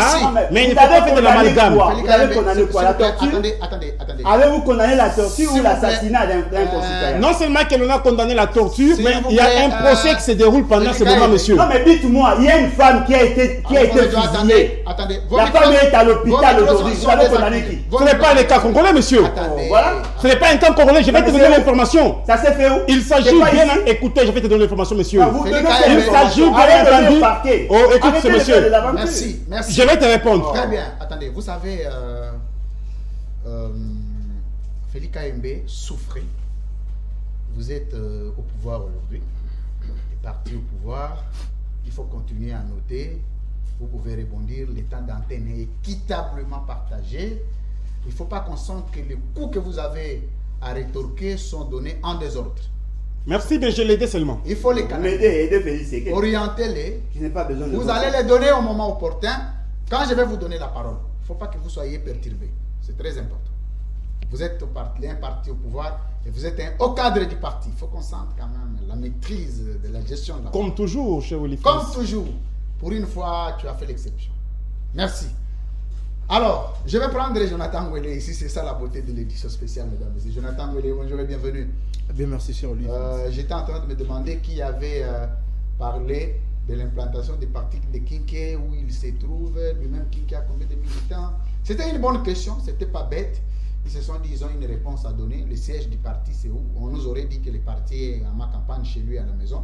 Speaker 4: mais il ne faut pas faire de l'amalgame.
Speaker 2: Vous avez condamné quoi? La torture?
Speaker 1: Attendez.
Speaker 2: Avez-vous condamné la torture ou l'assassinat d'un concitoyen?
Speaker 4: Non seulement que l'on a condamné la torture, mais il y a un procès qui se déroule pendant ce moment, monsieur.
Speaker 2: Non, mais dites-moi, il y a une femme qui a été fusillée.
Speaker 1: Attendez.
Speaker 2: La femme est à l'hôpital aujourd'hui. Vous avez condamné qui?
Speaker 4: Ce n'est pas le cas congolais, monsieur.
Speaker 2: Voilà.
Speaker 4: Ce n'est pas un cas congolais. Je vais te donner l'information.
Speaker 2: Ça s'est fait où?
Speaker 4: Il s'agit bien. Écoutez, je vais te donner l'information, monsieur.
Speaker 2: Il
Speaker 4: s'agit bien entendu. Oh, écoute ce monsieur.
Speaker 1: Merci.
Speaker 4: Je vais te répondre.
Speaker 1: Très bien. Attendez, vous savez, Félix Kayembe souffrait. Vous êtes au pouvoir aujourd'hui. Et parti au pouvoir. Il faut continuer à noter. Vous pouvez rebondir, le temps d'antenne est équitablement partagé. Il ne faut pas qu'on sente que les coups que vous avez à rétorquer sont donnés en désordre.
Speaker 4: Merci, mais je l'ai seulement.
Speaker 1: Il faut les canaliser. Orientez-les. Vous allez les donner au moment opportun. Quand je vais vous donner la parole, il ne faut pas que vous soyez perturbés. C'est très important. Vous êtes un parti au pouvoir et vous êtes un haut cadre du parti. Il faut qu'on sente quand même la maîtrise de la gestion. De la
Speaker 4: Comme toujours, chez Willy.
Speaker 1: Comme toujours. Pour une fois, tu as fait l'exception. Merci. Alors, je vais prendre Jonathan Ouélé ici. C'est ça la beauté de l'édition spéciale, mesdames et messieurs. Jonathan Ouélé, bonjour et bienvenue.
Speaker 3: Bien, merci, cher Olivier.
Speaker 1: J'étais en train de me demander qui avait parlé de l'implantation des partis de Kinké, où il se trouve, lui-même Kinké a combien de militants. C'était une bonne question, c'était pas bête. Ils se sont dit, ils ont une réponse à donner. Le siège du parti, c'est où? On nous aurait dit que le parti est à ma campagne, chez lui, à la maison.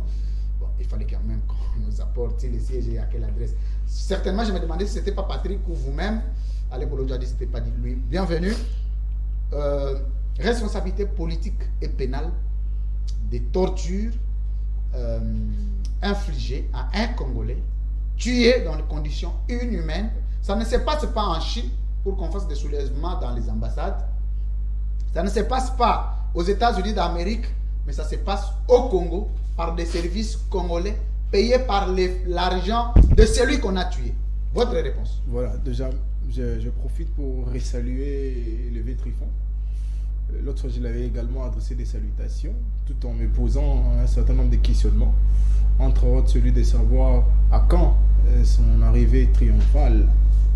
Speaker 1: Bon, il fallait quand même qu'on nous apporte les sièges et à quelle adresse. Certainement, je me demandais si ce n'était pas Patrick ou vous-même. Allez, Bolo dit, ce n'était pas dit lui. Bienvenue. Responsabilité politique et pénale des tortures infligées à un Congolais tué dans des conditions inhumaines. Ça ne se passe pas en Chine pour qu'on fasse des soulèvements dans les ambassades. Ça ne se passe pas aux États-Unis d'Amérique, mais ça se passe au Congo par des services congolais payés par l'argent de celui qu'on a tué. Votre réponse?
Speaker 3: Voilà, déjà, je profite pour resaluer Levé Trifon. L'autre fois, je l'avais également adressé des salutations, tout en me posant un certain nombre de questionnements, entre autres celui de savoir à quand son arrivée triomphale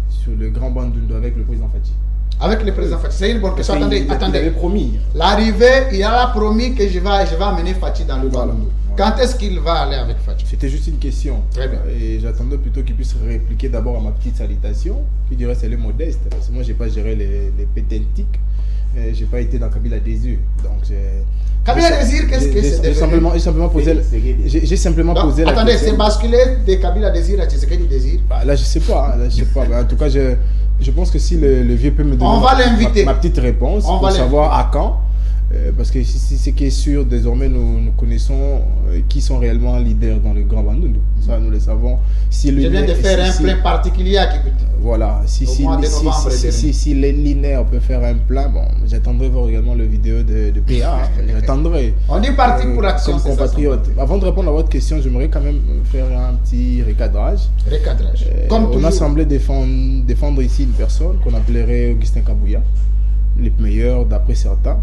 Speaker 3: sur le Grand Bandundu avec le président Fathi.
Speaker 1: Avec le président Fathi, c'est une bonne question. Attendez.
Speaker 3: Il avait promis.
Speaker 1: L'arrivée, il a promis que je vais amener Fathi dans le Bandundu. Quand est-ce qu'il va aller avec Fathi?
Speaker 3: C'était juste une question.
Speaker 1: Très bien.
Speaker 3: Et j'attendais plutôt qu'il puisse répliquer d'abord à ma petite salutation, qui dirait c'est le modeste, parce que moi je n'ai pas géré les pétentiques, je n'ai pas été dans Kabila Désir. Donc
Speaker 1: Kabila Désir, qu'est-ce que c'est?
Speaker 3: J'ai simplement posé la question.
Speaker 1: Attendez, c'est basculé de Kabila Désir à Tshisekedi Désir?
Speaker 3: Là je sais pas. En tout cas, je pense que si le vieux peut me donner ma petite réponse pour savoir à quand. Parce que ce qui est sûr, désormais, nous connaissons qui sont réellement leaders dans le Grand Bandundu. Ça, nous le savons.
Speaker 1: Je viens de faire un plein particulier à Kikuta.
Speaker 3: Voilà, si les linéaires peut faire un plan, bon, j'attendrai voir également le vidéo de PA, j'attendrai.
Speaker 1: On est parti pour l'action,
Speaker 3: comme compatriote. Avant de répondre à votre question, j'aimerais quand même faire un petit recadrage. On a semblé défendre ici une personne qu'on appellerait Augustin Kabouya, le meilleur d'après certains,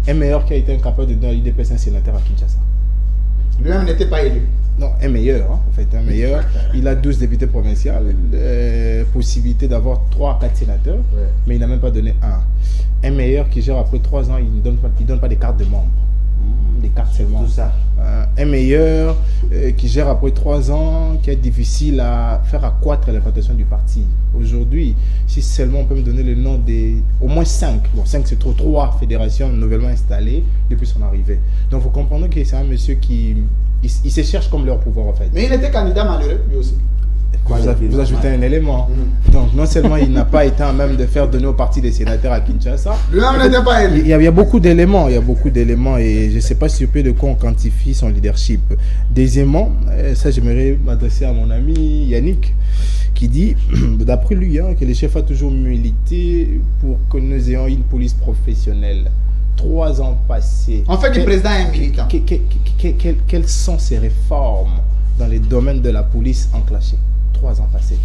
Speaker 3: un meilleur qui a été incapable de donner à l'IDPS un sénateur à Kinshasa.
Speaker 1: Lui-même n'était pas élu.
Speaker 3: Non, un meilleur, hein, en fait, un meilleur. Il a 12 députés provinciaux, possibilité d'avoir 3 à 4 sénateurs, mais il n'a même pas donné un. Un meilleur qui gère après 3 ans, il ne donne pas des cartes de membres, des cartes seulement.
Speaker 2: Tout ça.
Speaker 3: Un meilleur qui gère après 3 ans, qui est difficile à faire accroître l'implantation du parti. Aujourd'hui, si seulement on peut me donner le nom des au moins 5, bon 5 c'est trop, 3 fédérations nouvellement installées depuis son arrivée. Donc vous comprenez que c'est un monsieur qui il se cherche comme leur pouvoir en fait.
Speaker 1: Mais il était candidat malheureux lui aussi.
Speaker 3: Vous ajoutez un élément. Donc non seulement il n'a pas été à même de faire donner au parti des sénateurs à Kinshasa.
Speaker 1: Lui-même n'était pas élu.
Speaker 3: Il y a beaucoup d'éléments, et je ne sais pas si de quoi on quantifie son leadership. Deuxièmement, ça j'aimerais m'adresser à mon ami Yannick, qui dit, d'après lui, que le chef a toujours milité pour que nous ayons une police professionnelle. 3 ans passés.
Speaker 1: En fait, le président est militant.
Speaker 3: Quelles sont ces réformes dans les domaines de la police enclenchées? 3 ans passés.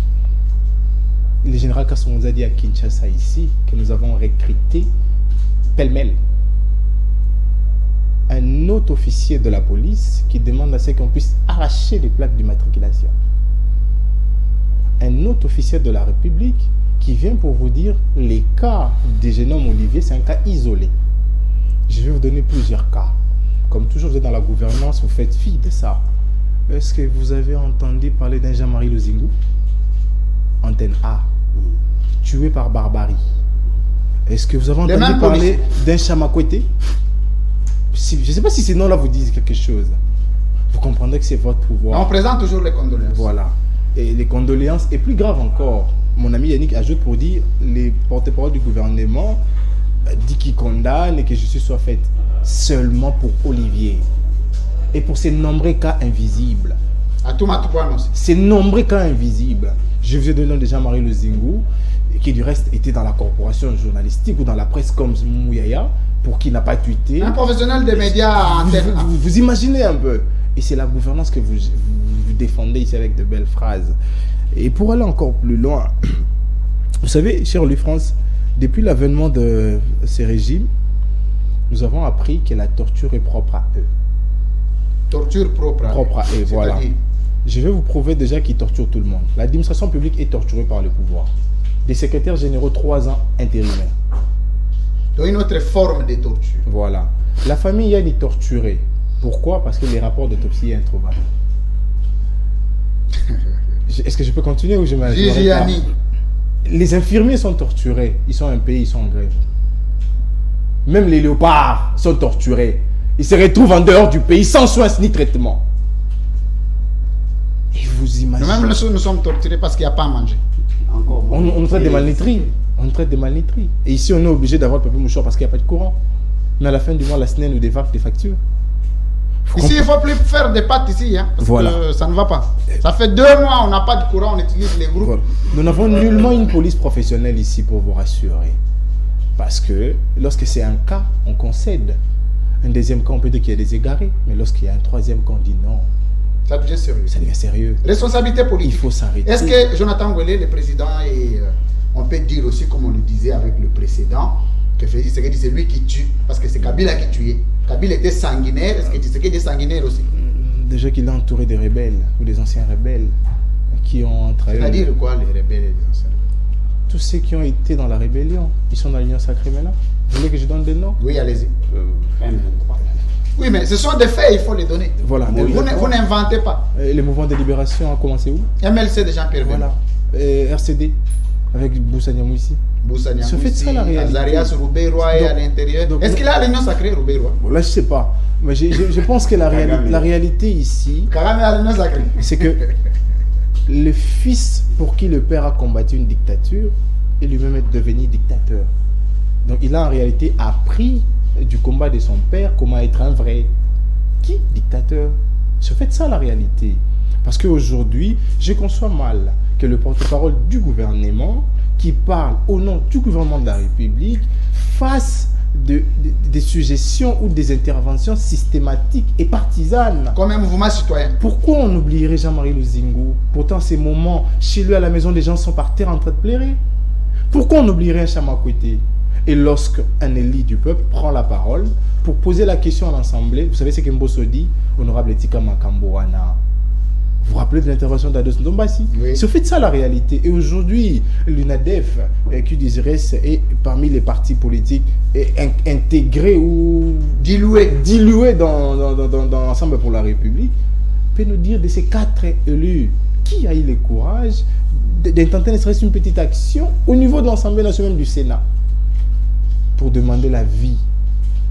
Speaker 3: Le général Kassou nous a dit à Kinshasa ici que nous avons recruté pêle-mêle un autre officier de la police qui demande à ce qu'on puisse arracher les plaques d'immatriculation. Un autre officier de la République qui vient pour vous dire les cas des jeunes hommes Olivier, c'est un cas isolé. Je vais vous donner plusieurs cas. Comme toujours, vous êtes dans la gouvernance, vous faites fi de ça. Est-ce que vous avez entendu parler d'un Jean-Marie Lozingou? Antenne A, tué par barbarie. Est-ce que vous avez entendu parler d'un Chamakwete? Je ne sais pas si ces noms-là vous disent quelque chose. Vous comprendrez que c'est votre pouvoir.
Speaker 1: On présente toujours les condoléances.
Speaker 3: Voilà. Et les condoléances, et plus grave encore, mon ami Yannick ajoute pour dire les porte-parole du gouvernement dit qu'il condamne et que justice soit faite seulement pour Olivier. Et pour ces nombreux cas invisibles. Ces nombreux cas invisibles. Je vous ai donné le nom de Jean-Marie Lozingou, qui du reste était dans la corporation journalistique ou dans la presse comme Mouyaya, pour qui n'a pas tweeté.
Speaker 1: Un professionnel des médias en tête.
Speaker 3: Vous imaginez un peu. Et c'est la gouvernance que vous défendez ici avec de belles phrases. Et pour aller encore plus loin, vous savez, cher Louis France, depuis l'avènement de ces régimes, nous avons appris que la torture est propre à eux.
Speaker 1: Torture propre
Speaker 3: à eux, voilà. Je vais vous prouver déjà qu'ils torturent tout le monde. L'administration publique est torturée par le pouvoir. Des secrétaires généraux, 3 ans intérimaires.
Speaker 1: Donc une autre forme de torture.
Speaker 3: Voilà. La famille Yann est torturée. Pourquoi? Parce que les rapports d'autopsie sont introuvables. Est-ce que je peux continuer ou je m'arrête? Les infirmiers sont torturés. Ils sont un pays, ils sont en grève. Même les léopards sont torturés. Ils se retrouvent en dehors du pays sans soins ni traitement. Et vous imaginez...
Speaker 1: Même nous sommes torturés parce qu'il n'y a pas à manger.
Speaker 3: On traite des malnutris. On traite des malnutris. Et ici, on est obligé d'avoir le papier mouchoir parce qu'il n'y a pas de courant. Mais à la fin du mois, la SNEL nous dévale des factures.
Speaker 1: Ici, il ne faut plus faire des pâtes ici, hein, parce que ça ne va pas. Ça fait 2 mois, on n'a pas de courant, on utilise les groupes.
Speaker 3: Voilà. Nous n'avons nullement une police professionnelle ici pour vous rassurer. Parce que lorsque c'est un cas, on concède. Un deuxième cas, on peut dire qu'il y a des égarés. Mais lorsqu'il y a un troisième cas, on dit non.
Speaker 1: Ça devient sérieux.
Speaker 3: Ça devient sérieux.
Speaker 1: Responsabilité politique.
Speaker 3: Il faut s'arrêter.
Speaker 1: Est-ce que Jonathan Ngwele, le président, et on peut dire aussi, comme on le disait avec le précédent, que c'est lui qui tue, parce que c'est Kabila qui tuait. Kabila était sanguinaire, est-ce que Tshisekedi est sanguinaire aussi?
Speaker 3: Déjà qu'il est entouré des rebelles, ou des anciens rebelles, qui ont trahi...
Speaker 1: C'est-à-dire quoi, les rebelles et les anciens rebelles?
Speaker 3: Tous ceux qui ont été dans la rébellion, ils sont dans l'Union sacrée maintenant. Vous voulez que je donne des noms?
Speaker 1: Oui, allez-y. Oui, mais ce sont des faits, il faut les donner.
Speaker 3: Voilà.
Speaker 1: Vous n'inventez pas.
Speaker 3: Le mouvement de libération a commencé où?
Speaker 1: MLC de Jean-Pierre Bemba.
Speaker 3: Voilà. RCD, avec Boussa Nyamouissi. Ça fait ça la réalité.
Speaker 1: Azarias Roubaix-Roy est à l'intérieur. Est-ce qu'il a l'Union sacrée, Roubaix-Roy?
Speaker 3: Bon, là, je ne sais pas. Mais je pense que la réalité ici, c'est que le fils pour qui le père a combattu une dictature est lui-même devenu dictateur. Donc il a en réalité appris du combat de son père comment être un vrai dictateur. C'est fait ça la réalité. Parce qu'aujourd'hui, je conçois mal que le porte-parole du gouvernement, qui parle au nom du gouvernement de la République, fasse des suggestions ou des interventions systématiques et partisanes.
Speaker 1: Comme un mouvement citoyen.
Speaker 3: Pourquoi on oublierait Jean-Marie Luzingo? Pourtant, ces moments, chez lui à la maison, les gens sont par terre en train de pleurer. Pourquoi on oublierait un Chamakwete? Et lorsqu'un élu du peuple prend la parole pour poser la question à l'Assemblée, vous savez ce que Mbosso dit, honorable Etika Makamboana. Vous vous rappelez de l'intervention d'Ados Ndombassi? Oui. C'est au fait de ça la réalité. Et aujourd'hui, l'UNADEF, qui dirait, est parmi les partis politiques intégrés ou dilués dans l'Ensemble pour la République, peut nous dire de ces 4 élus, qui a eu le courage d'intenter ne serait-ce une petite action au niveau de l'Assemblée nationale du Sénat pour demander la vie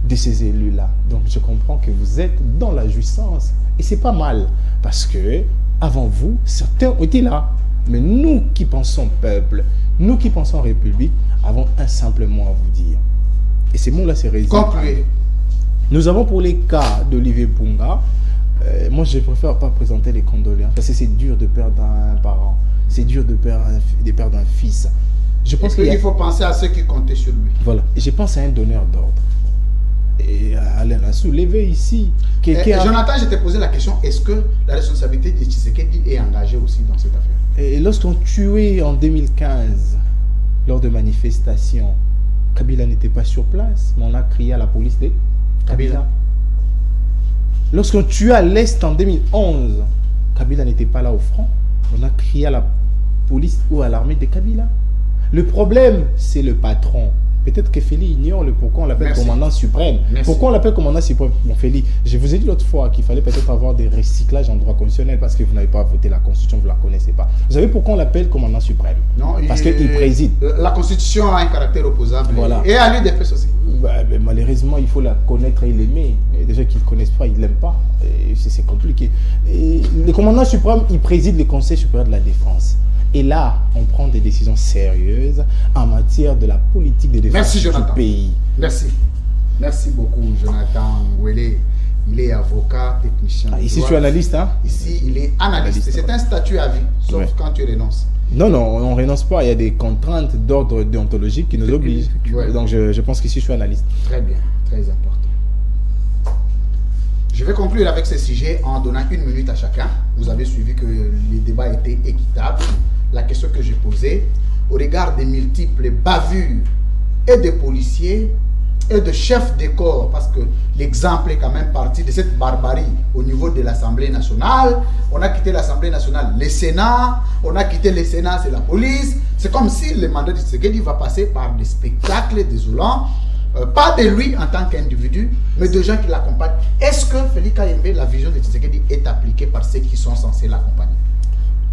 Speaker 3: de ces élus-là. Donc je comprends que vous êtes dans la jouissance. Et c'est pas mal, parce que avant vous, certains étaient là. Mais nous qui pensons peuple, nous qui pensons République, avons un simple mot à vous dire. Et ces mots-là, c'est résumé. Nous avons pour les cas d'Olivier Punga, moi je préfère pas présenter les condoléances, parce que c'est dur de perdre un parent, c'est dur de perdre un fils. Je pense
Speaker 1: qu'il faut penser à ceux qui comptaient sur lui.
Speaker 3: Voilà, et je pense à un donneur d'ordre. Et Alain a soulevé ici.
Speaker 1: Jonathan, je t'ai posé la question, est-ce que la responsabilité de Tshisekedi est engagée aussi dans cette affaire?
Speaker 3: Et lorsqu'on tuait en 2015, lors de manifestations, Kabila n'était pas sur place, mais on a crié à la police de Kabila. Lorsqu'on tuait à l'Est en 2011, Kabila n'était pas là au front, on a crié à la police ou à l'armée de Kabila. Le problème, c'est le patron. Peut-être que Félix ignore le pourquoi on l'appelle commandant suprême. Merci. Pourquoi on l'appelle commandant suprême? Bon, Félix, je vous ai dit l'autre fois qu'il fallait peut-être avoir des recyclages en droit constitutionnel parce que vous n'avez pas voté la Constitution, vous ne la connaissez pas. Vous savez pourquoi on l'appelle commandant suprême? Non, parce qu'il préside. La
Speaker 1: Constitution a un caractère opposable.
Speaker 3: Voilà.
Speaker 1: Et à lui des faits aussi.
Speaker 3: Malheureusement, il faut la connaître et l'aimer. Déjà qu'ils ne connaissent pas, ils ne l'aiment pas. C'est compliqué. Et le commandant suprême, il préside le Conseil supérieur de la défense. Et là, on prend des décisions sérieuses en matière de la politique de défense du pays.
Speaker 1: Merci. Merci beaucoup, Jonathan Wele. Il est avocat, technicien.
Speaker 3: Ici, je suis analyste. Hein?
Speaker 1: Ici, il est analyste. C'est un statut à vie, sauf quand tu renonces.
Speaker 3: Non, on ne renonce pas. Il y a des contraintes d'ordre déontologique qui nous obligent. Donc, je pense qu'ici, je suis analyste.
Speaker 1: Très bien, très important. Je vais conclure avec ce sujet en donnant 1 minute à chacun. Vous avez suivi que le débat était équitable. La question que j'ai posée, au regard des multiples bavures et des policiers et de chefs de corps, parce que l'exemple est quand même parti de cette barbarie au niveau de l'Assemblée nationale. On a quitté l'Assemblée nationale, le Sénat, on a quitté le Sénat, c'est la police. C'est comme si le mandat de Tshisekedi va passer par des spectacles désolants, pas de lui en tant qu'individu, mais de gens qui l'accompagnent. Est-ce que Félix Kayembe, la vision de Tshisekedi est appliquée par ceux qui sont censés l'accompagner?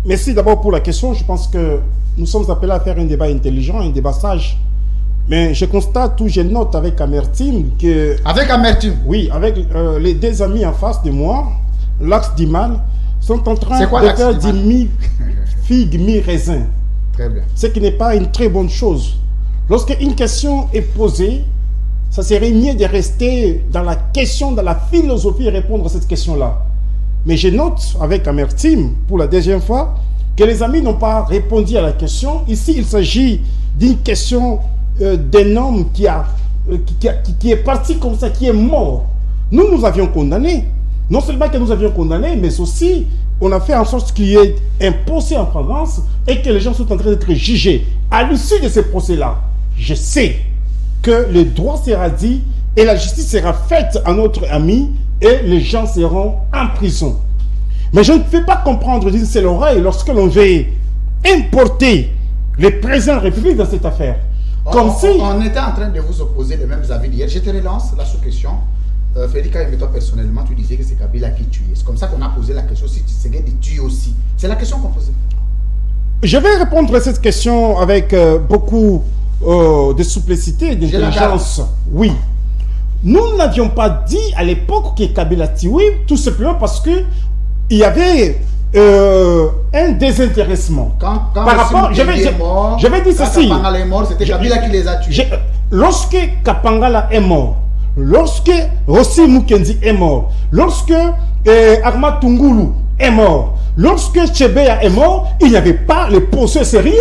Speaker 4: Merci d'abord pour la question. Je pense que nous sommes appelés à faire un débat intelligent, un débat sage. Mais je constate ou je note avec amertume que...
Speaker 1: Avec amertume?
Speaker 4: Oui, avec les 2 amis en face de moi, l'axe d'Imal, sont en train de faire du mi-figue, mi-raisin.
Speaker 1: Très bien.
Speaker 4: Ce qui n'est pas une très bonne chose. Lorsqu'une question est posée, ça serait mieux de rester dans la question, dans la philosophie et répondre à cette question-là. Mais je note avec amertume, pour la 2e fois, que les amis n'ont pas répondu à la question. Ici, il s'agit d'une question d'un homme qui est parti comme ça, qui est mort. Nous avions condamné. Non seulement que nous avions condamné, mais aussi, on a fait en sorte qu'il y ait un procès en France et que les gens sont en train d'être jugés. À l'issue de ce procès-là, je sais que le droit sera dit et la justice sera faite à notre ami et les gens seront en prison. Mais je ne peux pas comprendre d'une seule oreille lorsque l'on veut importer le président de la République dans cette affaire.
Speaker 1: On était en train de vous opposer les mêmes avis d'hier. Je te relance la sous-question. Félix Kayembe, toi personnellement, tu disais que c'est Kabila qui tuait. C'est comme ça qu'on a posé la question si Tshisekedi tue aussi. C'est la question qu'on posait.
Speaker 4: Je vais répondre à cette question avec beaucoup de souplicité et d'intelligence. Oui. Nous n'avions pas dit à l'époque que Kabila tuait, tout simplement parce que il y avait un désintéressement.
Speaker 1: Quand par rapport, je vais dire ceci. Quand Kapangala est mort, c'était Kabila qui les a tués.
Speaker 4: Lorsque Kapangala est mort, lorsque Rossi Mukendi est mort, lorsque Arma Tungulu est mort, Lorsque Chebeya est mort, il n'y avait pas les procès sérieux.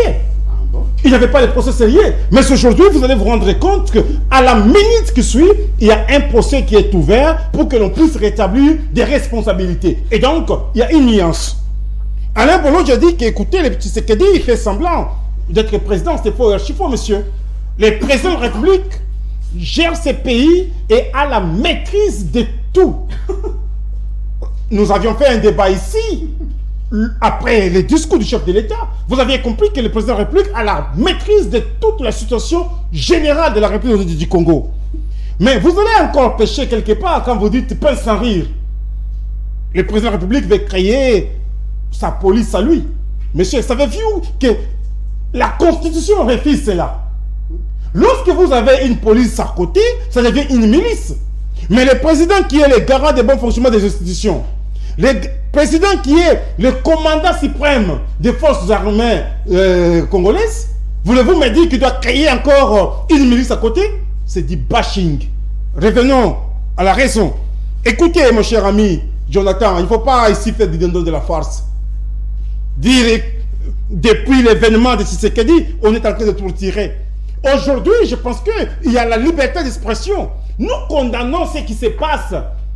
Speaker 4: Il n'y avait pas les procès sérieux. Mais aujourd'hui, vous allez vous rendre compte qu'à la minute qui suit, il y a un procès qui est ouvert pour que l'on puisse rétablir des responsabilités. Et donc, il y a une nuance. Alain Bolo, j'ai dit qu'écoutez, le petit Tshisekedi, il fait semblant d'être président. C'est faux, archi-faux, monsieur. Les présidents de la République gèrent ces pays et a la maîtrise de tout. Nous avions fait un débat ici, après les discours du chef de l'État. Vous aviez compris que le président de la République a la maîtrise de toute la situation générale de la République du Congo. Mais vous allez encore pécher quelque part quand vous dites pince sans rire. Le président de la République veut créer sa police à lui. Monsieur, savez-vous que la Constitution refuse cela? Lorsque vous avez une police à côté, ça devient une milice. Mais le président qui est le garant du bon fonctionnement des institutions, le président qui est le commandant suprême des forces armées congolaises, voulez-vous me dire qu'il doit créer encore une milice à côté? C'est du bashing. Revenons à la raison. Écoutez, mon cher ami Jonathan, il ne faut pas ici faire du dindon de la farce. Dire depuis l'événement de Tshisekedi, on est en train de tout retirer. Aujourd'hui, je pense qu'il y a la liberté d'expression. Nous condamnons ce qui se passe.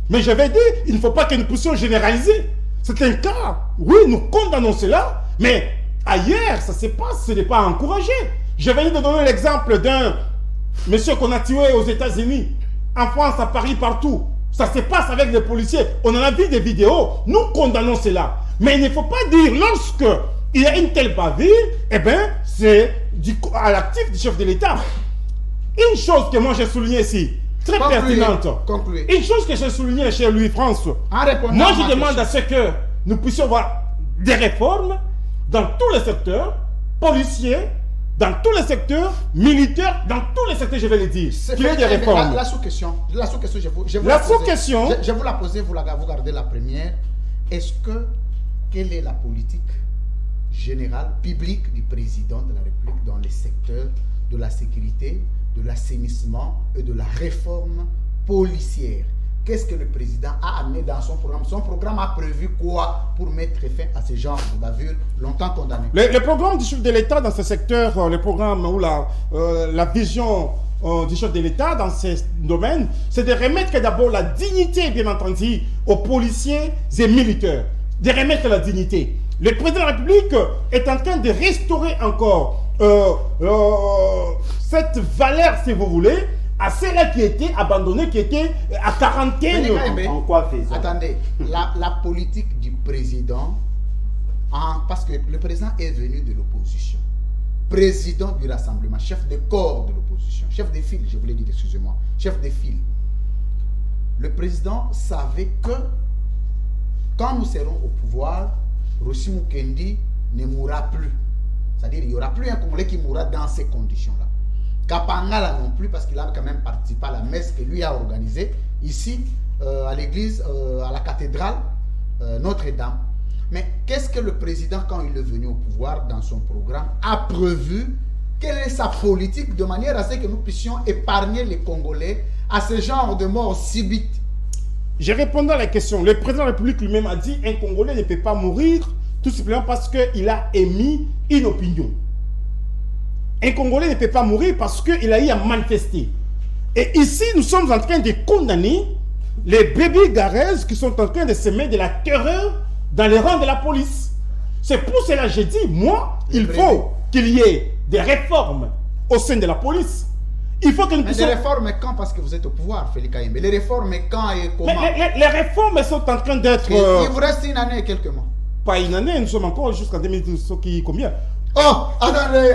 Speaker 4: Mais je vais dire, il ne faut pas que nous puissions généraliser. C'est un cas. Oui, nous condamnons cela. Mais ailleurs, ça se passe, ce n'est pas encouragé. Je vais vous donner l'exemple d'un monsieur qu'on a tué aux États-Unis, en France, à Paris, partout. Ça se passe avec les policiers. On en a vu des vidéos. Nous condamnons cela. Mais il ne faut pas dire, lorsque il y a une telle bavure, eh bien, c'est à l'actif du chef de l'État. Une chose que moi j'ai soulignée ici, très pertinente. Une chose que j'ai soulignée chez Louis-François. Moi je demande à ce que nous puissions avoir des réformes dans tous les secteurs, policiers, dans tous les secteurs, militaires, dans tous les secteurs, je vais le dire. Qu'il y ait des réformes.
Speaker 1: La sous-question, je vous la poser, vous gardez la première. Quelle est la politique générale, publique du président de la République dans les secteurs de la sécurité, de l'assainissement et de la réforme policière? Qu'est-ce que le président a amené dans son programme? Son programme a prévu quoi pour mettre fin à ce genre de bavure longtemps condamné?
Speaker 4: Le programme du chef de l'État dans ce secteur, le programme ou la vision du chef de l'État dans ces domaines, c'est de remettre d'abord la dignité, bien entendu, aux policiers et militaires. De remettre la dignité. Le président de la République est en train de restaurer encore cette valeur, si vous voulez, à celle-là qui était abandonnée, qui était à quarantaine.
Speaker 2: En quoi faisant?
Speaker 1: Attendez, la politique du président, parce que le président est venu de l'opposition, président du rassemblement, chef de corps de l'opposition, chef de file, je voulais dire, excusez-moi, chef de file. Le président savait que quand nous serons au pouvoir, Rossi Mukendi ne mourra plus. C'est-à-dire qu'il n'y aura plus un Congolais qui mourra dans ces conditions-là. Kapangala non plus, parce qu'il a quand même participé à la messe que lui a organisée ici, à l'église, à la cathédrale Notre-Dame. Mais qu'est-ce que le président, quand il est venu au pouvoir, dans son programme, a prévu? Quelle est sa politique de manière à ce que nous puissions épargner les Congolais à ce genre de mort subite?
Speaker 4: J'ai répondu à la question. Le président de la République lui-même a dit qu'un Congolais ne peut pas mourir tout simplement parce qu'il a émis une opinion. Un Congolais ne peut pas mourir parce qu'il a eu à manifester. Et ici, nous sommes en train de condamner les bébés garaises qui sont en train de semer de la terreur dans les rangs de la police. C'est pour cela que j'ai dit, moi, il faut qu'il y ait des réformes au sein de la police. Il faut que nous puissions...
Speaker 1: Mais les réformes quand? Parce que vous êtes au pouvoir, Félix Kayembe. Les réformes quand et comment?
Speaker 4: Les réformes sont en train d'être...
Speaker 1: Il vous reste une année et quelques mois.
Speaker 4: Pas une année, nous sommes encore jusqu'en 2012. Combien?
Speaker 1: Oh, attendez.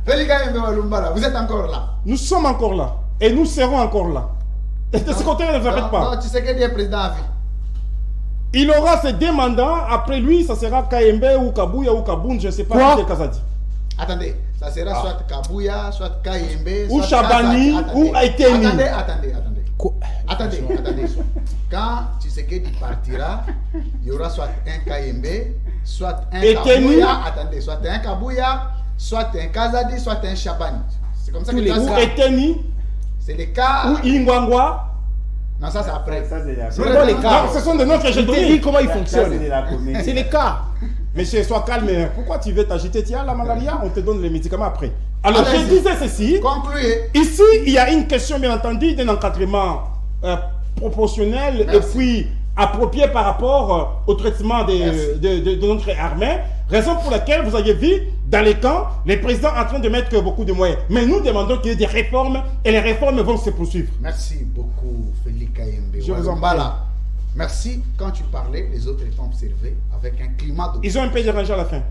Speaker 1: Félix Kayembe Walumbala, vous êtes encore là?
Speaker 4: Nous sommes encore là. Et nous serons encore là. Et de ce côté, ne vous répète pas.
Speaker 1: Non, tu sais qu'il est président à vie.
Speaker 4: Il aura ses 2 mandats. Après lui, ça sera Kayembe ou Kabuya ou Kaboun, je ne sais pas.
Speaker 1: Quoi?
Speaker 4: Kazadi.
Speaker 1: Attendez, ça sera soit Kabuya, soit Kayembe,
Speaker 4: ou Chabani, ou Aiteni.
Speaker 1: Attendez. Quand Tshisekedi partira, il y aura soit un Kayembe, soit un Kabuya, soit un Kabuya, soit un Kazadi, soit un Chabani. C'est comme ça que ça sera.
Speaker 4: Ou Eteni.
Speaker 1: C'est le cas.
Speaker 4: Ou Ingwangwa.
Speaker 1: Non, ça c'est après.
Speaker 2: Ça, c'est la
Speaker 3: C'est vraiment les cas.
Speaker 4: Non, ce sont des noms que j'ai
Speaker 3: Je te
Speaker 4: donnés.
Speaker 3: dis comment ils
Speaker 2: Ça,
Speaker 3: fonctionnent.
Speaker 2: c'est de la comédie.
Speaker 3: C'est les cas.
Speaker 4: Monsieur, sois calme. Pourquoi tu veux t'agiter? Tu as la malaria, on te donne les médicaments après. Alors, je disais ceci.
Speaker 1: Concluez.
Speaker 4: Ici, il y a une question, bien entendu, d'un encadrement proportionnel et puis approprié par rapport au traitement de notre armée. Raison pour laquelle vous avez vu dans les camps les présidents en train de mettre beaucoup de moyens. Mais nous demandons qu'il y ait des réformes et les réformes vont se poursuivre.
Speaker 1: Merci beaucoup, Félix Kayembe.
Speaker 4: Je vous en
Speaker 1: prie. Merci. Quand tu parlais, les autres étaient observés avec un climat de...
Speaker 4: Ils ont un peu dérangé à la fin.